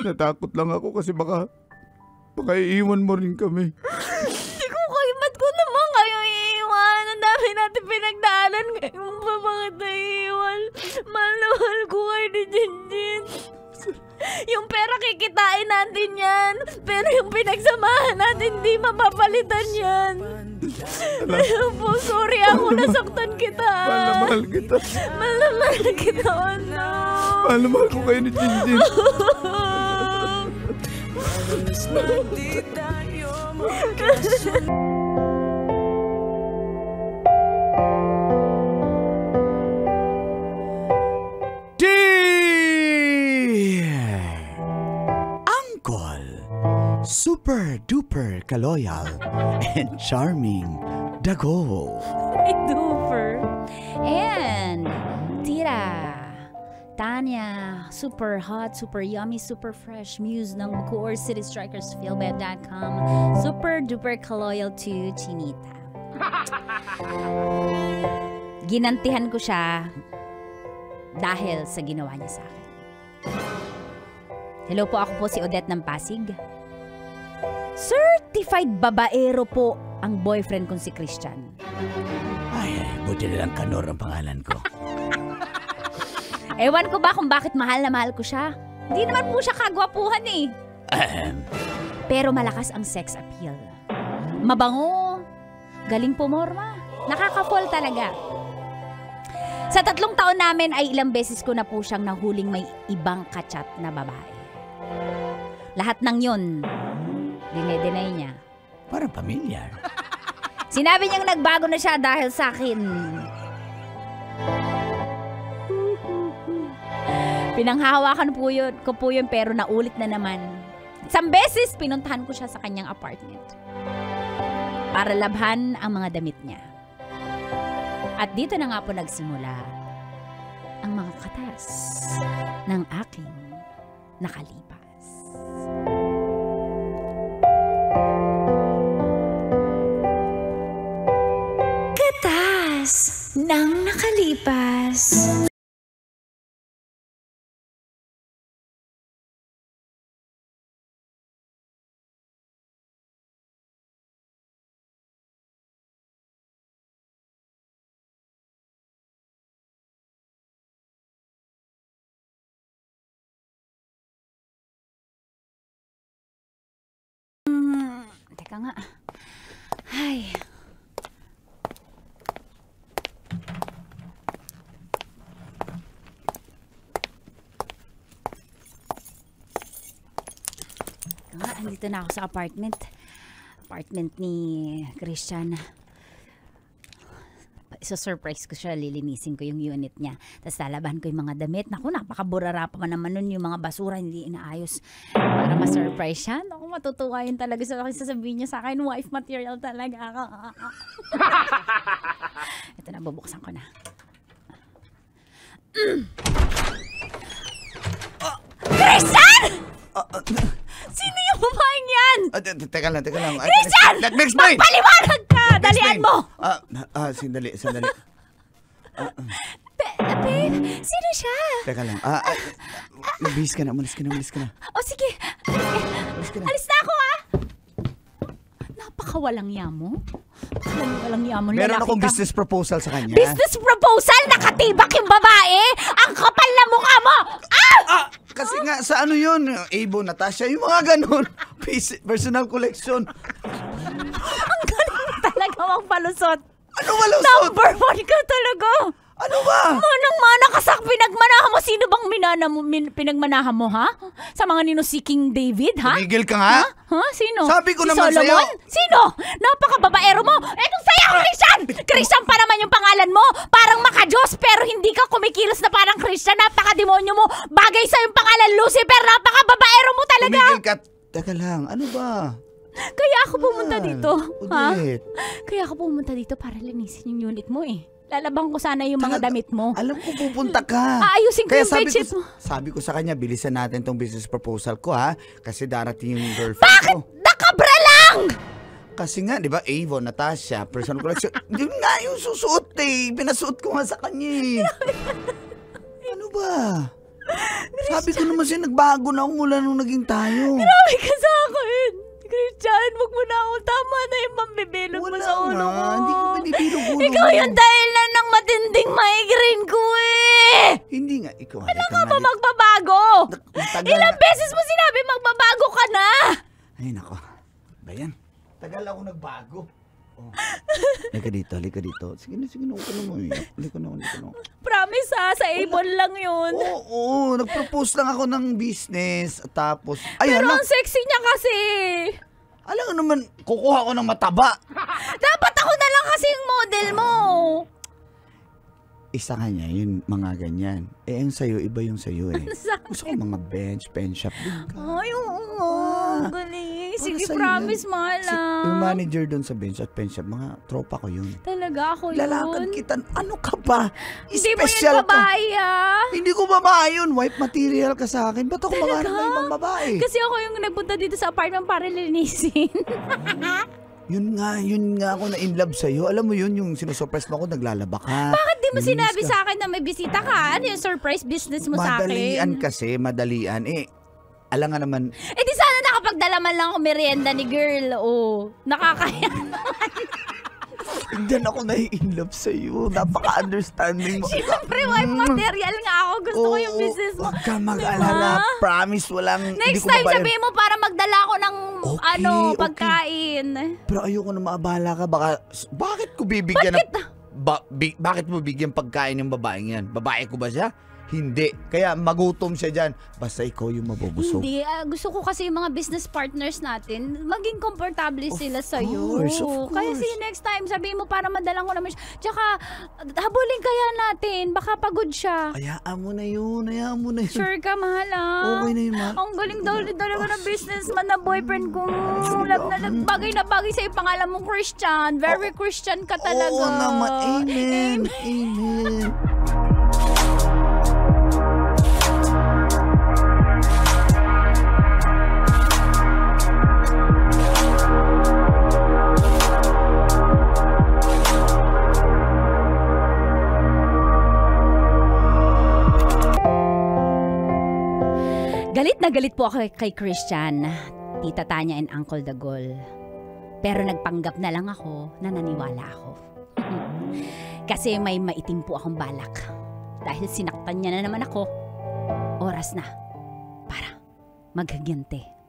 Natakot lang ako kasi baka iiwan mo rin kami. Hindi ko kayo, ba't ko naman kayo iiwan? Ang dami natin natin yan. Pero yung pinagsamahan natin, di mapapalitan yan. Ayun po, sorry ako, nasaktan kita. Mahal kita. Mahal na mahal kita, oh no. Mahal na mahal ko kayo ni Jinjin. Uncle, super duper kaloyal and charming Dago. Duper. And Tira, Tanya, super hot, super yummy, super fresh muse ng Bacoor City Strikers, feelbad.com. Super duper kaloyal to Chinita. Ginantihan ko siya dahil sa ginawa niya sa akin. Hello po, ako po si Odette ng Pasig. Certified babaero po ang boyfriend kong si Christian. Ay, buti nilang Kanor ang pangalan ko. Ewan ko ba kung bakit mahal na mahal ko siya? Hindi naman po siya kagwapuhan eh. Pero malakas ang sex appeal. Mabango. Galing pumorma. Nakaka-fall talaga. Sa 3 taon namin ay ilang beses ko na po siyang nahuling may ibang kachat na babae. Lahat ng yun, dine-deny niya. Parang pamilyar. Sinabi niyang nagbago na siya dahil sa akin. Pinanghahawakan ko po yun pero naulit na naman. Isang beses pinuntahan ko siya sa kanyang apartment para labhan ang mga damit niya. At dito na nga po nagsimula ang mga katas ng aking nakalipas. Katas ng nakalipas. Teka nga. Ay. Andito na ako sa apartment. Apartment ni Christian. Isa-surprise ko siya, lilinisin ko yung unit niya. Tapos lalaban ko yung mga damit. Naku, napakaburara pa man naman nun yung mga basura, hindi inaayos. Para ma-surprise siya. Naku, matutuwa yun talaga sa akin. Sasabihin niya sa akin, wife material talaga ako. Ito na, bubuksan ko na. Christian! Sino yung babaeng yan? Teka lang. Christian! Let me explain! Magpaliwanag ka! Dalian mo! Sandali. Babe, sino siya? Teka lang. Umalis ka na. O sige. Alis na ako Napakawalang yamo. Walang yamo. Meron akong business proposal sa kanya. Business proposal? Nakatibak yung babae? Ang kapal na mukha mo! Kasi nga, sa ano yun? Abo, Natasha, yung mga ganun. Personal collection. Ang galing talaga mong palusot. Ano malusot? Number 1 ka talaga. Ano ba? Manang-mana ka sa pinagmanahan mo. Sino bang pinagmanahan mo, ha? Sa mga nino si King David, ha? Tumigil ka nga? Ha? Sino? Sabi ko si naman Solomon? sa'yo. Sino? Napaka-babaero mo. Etong sa'yo, Christian! Christian pa naman yung pangalan mo. Parang maka-Diyos, pero hindi ka kumikilos na parang Christian. Napaka-demonyo mo. Bagay sa yung pangalan, Lucifer. Napaka-babaero mo talaga. Tumigil ka. Teka lang, ano ba? Kaya ako pumunta dito. Ha? Udit. Kaya ako pumunta dito para linisin yung unit mo eh. Lalabang ko sana yung mga damit mo. Alam ko pupunta ka. Aayusin ko Kaya yung bedsheet mo. Sabi ko sa kanya, bilisan natin tong business proposal ko ha. Kasi darating yung girlfriend Bakit? ko. Nakabra lang! Kasi nga, di ba, Avon, Natasha, personal collection. Hindi nga yung susuot eh. Pinasuot ko nga sa kanya eh. Ano ba? Sabi ko naman siya, nagbago na ako mula nung naging tayo. Grabe ka sa akin. Christian, wag mo na ako. Tama na yung pambibilog mo sa ulo ko. Hindi ko pinibilog ulo Ikaw mo. yung dahilan ng matinding migraine ko eh! Hindi nga, ikaw. Ano nga ba magbabago? Ilang beses mo sinabi magbabago ka na? Ay, nako. Ba yan? Tagal ako nagbago. Oh. Halika dito. Sige na, huwag ka na mo. Halika na. Promise ha, sa Avon lang yun. Oo, nag-propose lang ako ng business. Tapos, ay, Pero hala. ang sexy niya kasi. Alam mo naman, kukuha ko ng mataba. Dapat ako na lang kasi yung model mo. Isa nga niya, yun, mga ganyan. Eh, yung sa'yo, iba yung sa'yo eh. Gusto ko mga bench, pen shop din ka. Ay, oo. Galing. Sige, sa'yo promise, yan. mahal ah. Yung manager doon sa bench at pen shop, mga tropa ko yun. Talaga ako yun. Lalakad kita. Ano ka ba? Hindi mo Special yun babae ah. Hindi ko babae yun. Wife material ka sa akin. Ba't ako maghanap ng ibang babae? Kasi ako yung nagpunta dito sa apartment para linisin. Yun nga ako na in love sa'yo. Alam mo yun, yung sinusurprise mo ako, naglalaba ka. Bakit di mo Linis sinabi ka. sa akin na may bisita ka? Ano yung surprise business mo sa akin? Madalian kasi, madalian. Eh, alam nga naman, Eh di sana nakapagdala man lang ako merienda ni girl. Oh, nakakaya. diyan ako na-in love sa'yo. Napaka-understanding mo. Siyempre, wife material nga ako. Gusto ko yung business mo. Huwag ka mag-alala. Diba? Promise, walang... Next hindi ko time, babayad. sabihin mo para magdala ako ng Okay. pagkain. Pero ayoko na maabala ka. Bakit ko bibigyan ng... bakit mo bigyan pagkain yung babaeng yan? Babae ko ba siya? Hindi. Kaya magutom siya dyan. Basta ikaw yung mabubusog. Hindi, gusto ko kasi yung mga business partners natin, maging komportable sila sa'yo. Of Kaya course. sige, next time, sabihin mo para madalang ko naman siya. Tsaka, habulin kaya natin, baka pagod siya. Hayaan mo na yun. Sure ka, mahal ah. Okay na yun, mahal. Ang galing daw talaga ng businessman na boyfriend ko. Love na bagay sa'yo, pangalan mo Christian. Very Christian ka talaga. Oo naman. Amen. Amen. Galit na galit po ako kay Christian, Tita Tanya and Uncle Dagol. Pero nagpanggap na lang ako na naniwala ako. Kasi may maitim po akong balak. Dahil sinaktan niya na naman ako. Oras na para maghagyante.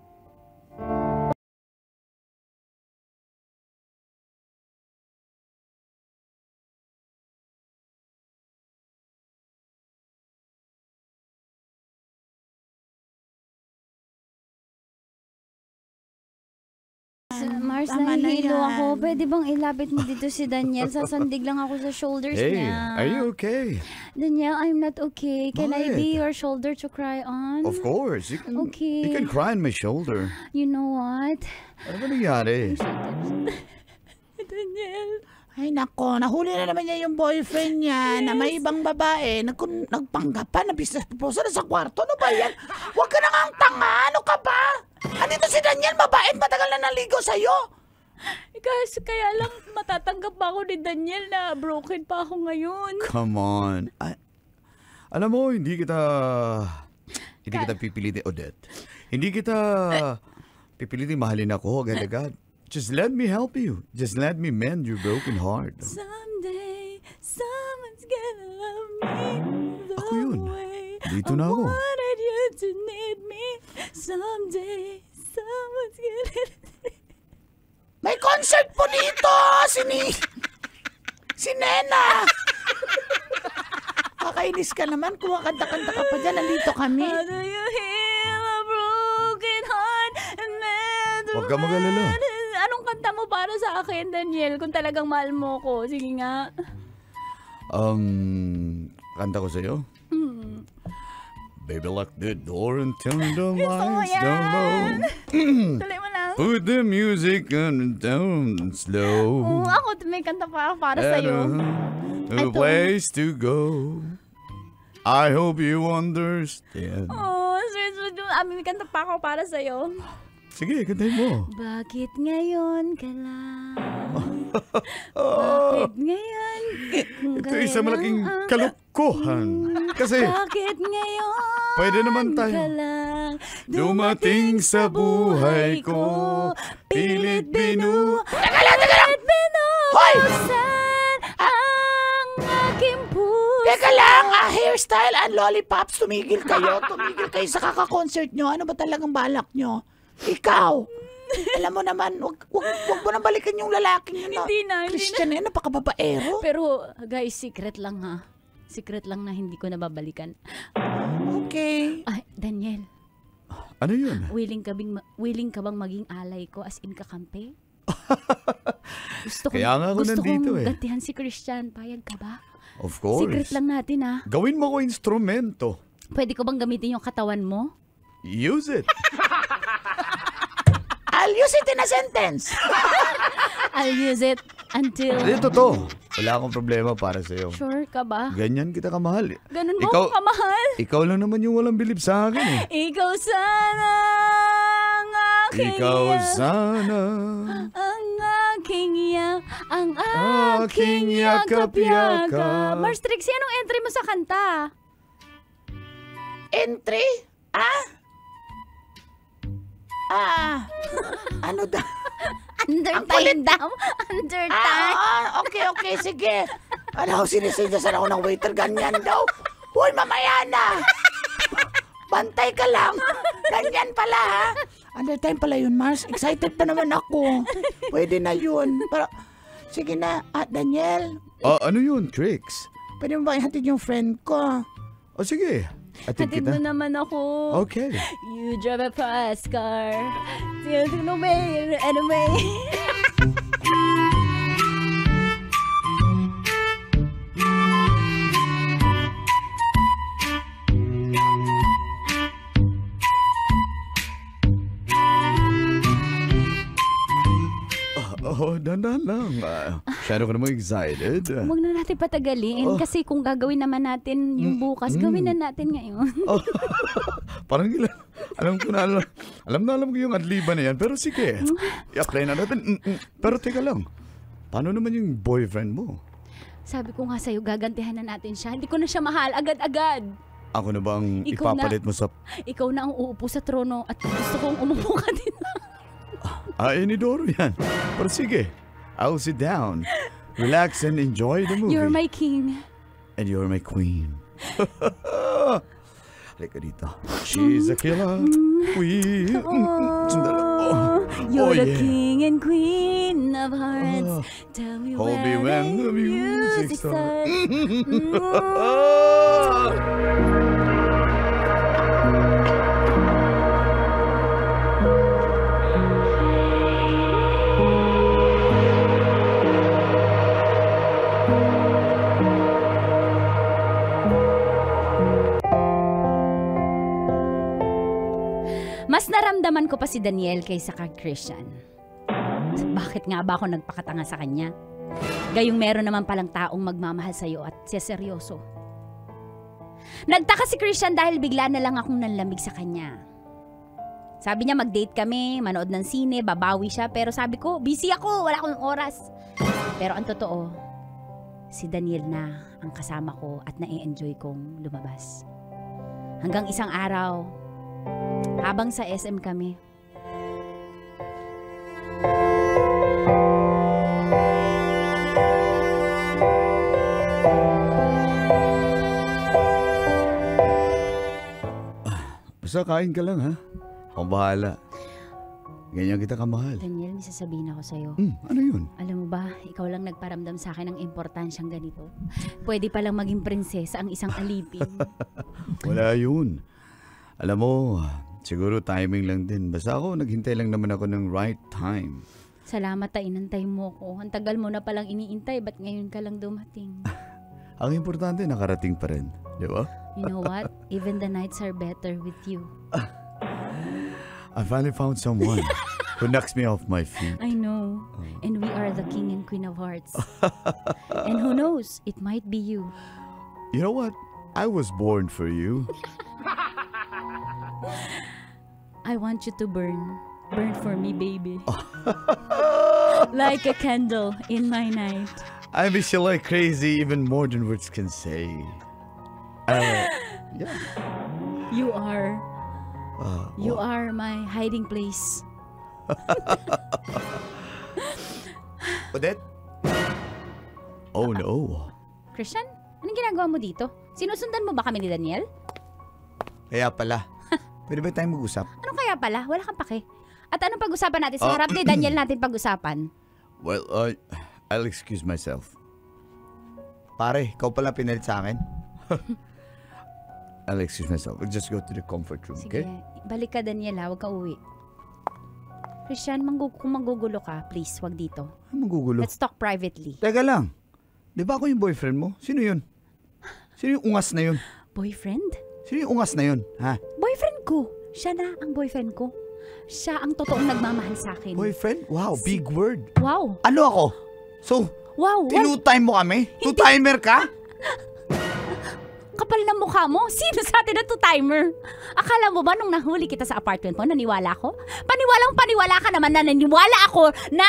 Mars, Tama na nahihilo yan. ako. Pwede bang ilapit mo dito si Daniel? Sasandig lang ako sa shoulders niya. okay? Daniel, I'm not okay. Can I Bakit? be your shoulder to cry on? Of course. You Okay. can cry on my shoulder. You know what? Ano ba nangyari? Daniel. Ay nako, nahuli na naman niya yung boyfriend niya na may ibang babae. Nagpanggap pa na business proposal sa kwarto. Ano ba yan? Huwag ka na nga ang tanga. Ano ka ba? Andito si Daniel, mabait, matagal na naligo sa'yo. Kasi kaya lang matatanggap pa ako ni Daniel na broken pa ako ngayon. Come on. Alam mo, hindi kita pipilitin, Odette. Hindi kita pipilitin mahalin ako agad-agad. Just let me help you. Just let me mend your broken heart. Someday, someone's gonna love me the Ako yun. way Dito na ako. I wanted you to need me. Someday, someone's gonna... May concert po dito, si Nena. Kakainis ka naman, kumakanta-kanta ka pa dyan, nandito kami. How do you heal a broken heart and mend the Huwag ka mag-alala. Anong kanta mo para sa akin, Daniel? Kung talagang mahal mo ko. Sige nga. Kanta ko sa'yo? Baby, lock the door and turn the Gusto ko lights down low. Tuloy mo lang. Put the music on down slow. Ako may kanta pa para sa'yo. A place to go. I hope you understand. Sweet. May kanta pa ako para sa'yo. Sige, kantahin mo. Bakit ngayon ka lang? Bakit ngayon? Ito isang malaking kalukuhan. Kasi Bakit ngayon pwede naman tayo ka lang dumating sa buhay ko. Pilit Pilit binubuksan ang aking hairstyle and lollipops, tumigil kayo. Tumigil kayo sa kaka-concert nyo. Ano ba talagang balak nyo? Ikaw, alam mo naman, wag mo na balikan yung lalaking yun. Hindi na. Christian na, napakababaero. Pero, guys, secret lang ha. Secret lang na hindi ko nababalikan. Okay. Ay, Daniel, Ano yun? willing ka bang maging alay ko as in kakampi? Kaya nga ako nandito kong eh. gantihan si Christian. Payag ka ba? Of course. Secret lang natin ha. Gawin mo ko instrumento. Pwede ko bang gamitin yung katawan mo? Use it. I'll use it in a sentence. I'll use it until... Dito to. Wala akong problema para sa'yo. Sure ka ba? Ganyan kita kamahal. Ganun mo Ikaw- ako kamahal? Ikaw lang naman yung walang bilib sa akin eh. Ikaw sana ang aking Ikaw sana. ang aking ang Aking aking yakap-yakap. yakap-yakap. Mars Trixie, anong entry mo sa kanta? Entry? Ano da? Undertime daw. Undertime. Okay, sige. Ano, sinisindasan ako ng waiter, ganyan daw. Hoy, mamaya na. Bantay ka lang. Ganyan pala, ha? Undertime pala yun, Mars. Excited pa naman ako. Pwede na yun. Pero, sige na. Daniel, Ano yun, Trix? pwede mo ba ihatid yung friend ko? O sige, atid Hatid mo kita. naman ako. Okay. You drive a fast car. Anyway. Dandan lang. Masyado ka naman excited. Huwag na natin patagalin kasi kung gagawin naman natin yung bukas, gawin na natin ngayon. Parang alam ko yung adliba na yan. Pero sige, i-apply na natin. Pero teka lang, paano naman yung boyfriend mo? Sabi ko nga sa'yo, gagantihan na natin siya. Hindi ko na siya mahal agad-agad. Ako na bang Ikaw na. ipapalit mo sa... Ikaw na ang uupo sa trono at gusto kong umupo ka din. Inidoro yan. Pero sige, I'll sit down, relax and enjoy the movie. You're my king. And you're my queen. Halika dito. She's a killer queen. Sandali. You're the yeah. king and queen of hearts. Tell me Hold me when the music starts. Mas naramdaman ko pa si Daniel kaysa kay Christian. Bakit nga ba ako nagpakatanga sa kanya? Gayong meron naman palang taong magmamahal sa'yo at seryoso. Nagtaka si Christian dahil bigla na lang akong nanlamig sa kanya. Sabi niya mag-date kami, manood ng sine, babawi siya. Pero sabi ko, busy ako, wala akong oras. Pero ang totoo, si Daniel na ang kasama ko at na-enjoy kong lumabas. Hanggang isang araw, habang sa SM kami, Basta kain ka lang ha. Akong bahala. Ganyan kita kamahal. Daniel, may sasabihin ako sa'yo. Ano yun? Alam mo ba, ikaw lang nagparamdam sa akin ng importansyang ganito. Pwede palang maging prinsesa ang isang alipin. Wala yun. Alam mo, siguro timing lang din. Basta ako, naghintay lang naman ako ng right time. Salamat inantay mo ko. Ang tagal mo na palang iniintay, ba't ngayon ka lang dumating? Ang importante, nakarating pa rin. Di ba? You know what? Even the nights are better with you. I finally found someone who knocks me off my feet. I know. And we are the king and queen of hearts. And who knows? It might be you. You know what? I was born for you. I want you to burn. Burn for me, baby. Like a candle in my night. I miss you like crazy, even more than words can say. Yeah. You are. You are my hiding place. Odette? Oh no. Christian, anong ginagawa mo dito? Sinusundan mo ba kami ni Daniel? Kaya pala. Pwede ba tayong mag-usap? Ano kaya pala? Wala kang pake. At anong pag-usapan natin? Sa harap ni Daniel natin pag-usapan. Well, I'll excuse myself. Pare, ikaw pala pinalit sa akin. I'll excuse myself. We'll just go to the comfort room, Sige, okay? balik ka Daniel ha, huwag ka uwi. Christian, kung manggugulo ka, please, wag dito. Ano magugulo? Let's talk privately. Teka lang. Di ba ako yung boyfriend mo? Sino yun? Sino yung ungas na yun? Boyfriend? Sino yung ungas na yun? Ha? Boyfriend ko. Siya na ang boyfriend ko. Siya ang totoong nagmamahal sa akin. Boyfriend? Wow, big word. Wow. Ano ako? So, Wow. Two-time mo kami? Two-timer ka? Kapal na mukha mo. Sino sa atin na two-timer? Akala mo ba nung nahuli kita sa apartment mo, naniwala ko? Paniwalang-paniwala ka naman na naniwala ako na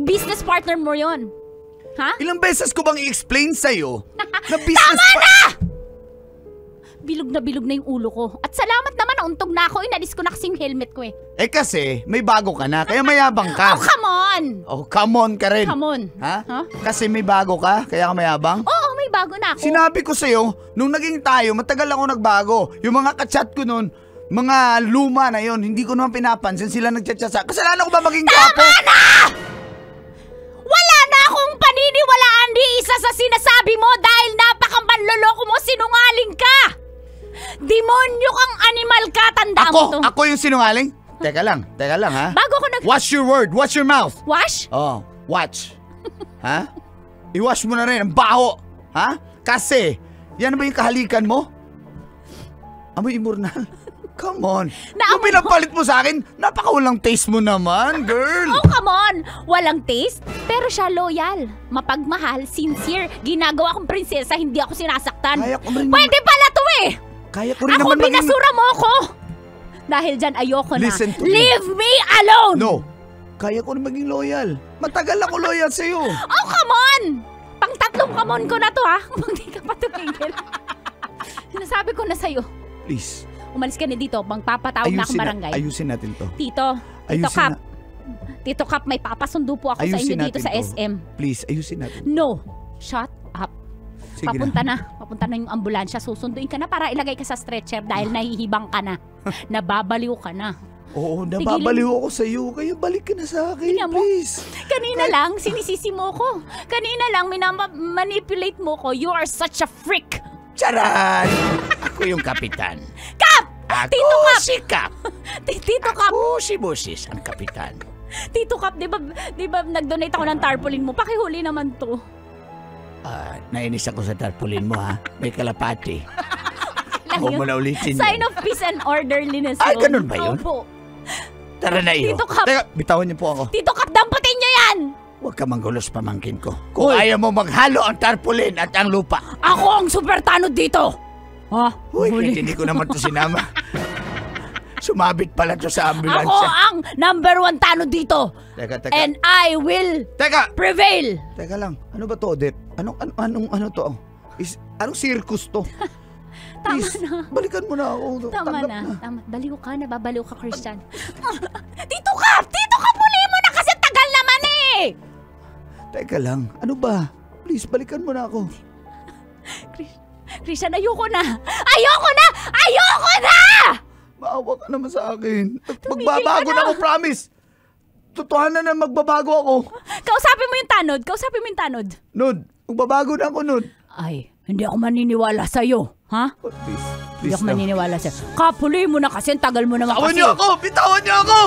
business partner mo yon. Ha? Ilang beses ko bang i-explain sa'yo na business Bilog na yung ulo ko. At salamat naman, nauntog na ako. Inalis ko na kasing helmet ko eh. Eh kasi, may bago ka na, kaya mayabang ka. Oh, come on! Oh, come on ka rin. Come on. Ha? Huh? Kasi may bago ka, kaya ka mayabang? Oo, may bago na ako. Sinabi ko sa'yo, nung naging tayo, matagal ako nagbago. Yung mga kachat ko nun, mga luma na yon, hindi ko naman pinapansin sila nagchat-chat sa... Kasalanan ko ba maging gwapo? Tama na! Wala na akong paniniwalaan di isa sa sinasabi mo dahil napakamanloloko mo, sinungaling ka! Demonyo kang animal ka, tandaan mo to. Ako yung sinungaling? Teka lang ha? Bago ako Watch your word, watch your mouth. Wash? Oh, watch. Ha? I-wash mo na rin, ang baho. Ha? Kasi, yan ba yung kahalikan mo? Amoy imornal. Come on. Yung pinapalit mo sa akin, napakawalang taste mo naman, girl. Oh, come on! Walang taste, pero siya loyal, mapagmahal, sincere. Ginagawa kong prinsesa, hindi ako sinasaktan. Kaya ko rin Pwede pala to eh! Kaya ko rin Ako naman binasura mo ako! Dahil dyan ayoko na. Listen to me. Leave me alone! No. Kaya ko rin maging loyal. Matagal ako loyal sa'yo. Oh, come on! Pang-tatlong come on ko na to ha. Hindi ka pa tumigil. Sinasabi ko na sa'yo. Please. Umalis ka na dito. Magpapatawag na akong barangay. Ayusin natin to. Tito Kap. Tito Kap, may papasundo po ako sa inyo dito sa SM. Please, ayusin natin. No. Shut up. Sige Papunta na yung ambulansya. Susunduin ka na para ilagay ka sa stretcher dahil nahihibang ka na. Nababaliw ka na. Oo, nababaliw ako sa'yo. Kaya balik ka na sa akin, Tingnan mo. please. Kanina lang, sinisisi mo ko. Kanina lang, manipulate mo ko. You are such a freak. Charan! Ako yung kapitan. Kap! Ako Tito Kap! si Kap. Tito Kap! Ako si Busis, ang kapitan. Tito Kap, di ba nag-donate ako ng tarpaulin mo? Pakihuli naman to. Nainis ako sa tarpaulin mo, ha? May kalapati. Lang Ako yun. mo na ulitin Sign yun. of peace and orderliness Ay, yun. ganun ba yun? Opo. Tara na iyo. Tito Kap! Teka, bitawan niyo po ako. Tito Kap, damputin nyo yan! Huwag ka manggulos pamangkin ko. Kung ayaw mo maghalo ang tarpaulin at ang lupa. Ako ang super tanod dito! Ha? Uy, kahit hindi ko naman to sinama. Sumabit pala to sa Ako ambulansya. ang number 1 tanod dito! Teka. And I will Teka! prevail! Teka lang. Ano ba to, Odette? Ano to? Anong circus to? Tama Please, na. balikan mo na ako. Tama Tanggap na. Tama. Baliw ka, nababaliw ka, Christian. Tito Kap! Tito Kap, huli mo na kasi tagal naman eh! Teka lang. Ano ba? Please, balikan mo na ako. Christian, ayoko na! Ayoko na! Ayoko na! Maawa ka naman sa akin. Tumigil Magbabago ka na. na ako, promise. Totohanan na magbabago ako. Kausapin mo yung tanod. Kausapin mo yung tanod. Nod, magbabago na ako, Nod. Ay, hindi ako maniniwala sa'yo. Ha? Oh, please. Hindi Please ako na. maniniwala sa'yo. Kapuli mo na kasi, ang tagal mo naman Bitawan kasi. niyo ako! Bitawan niyo ako!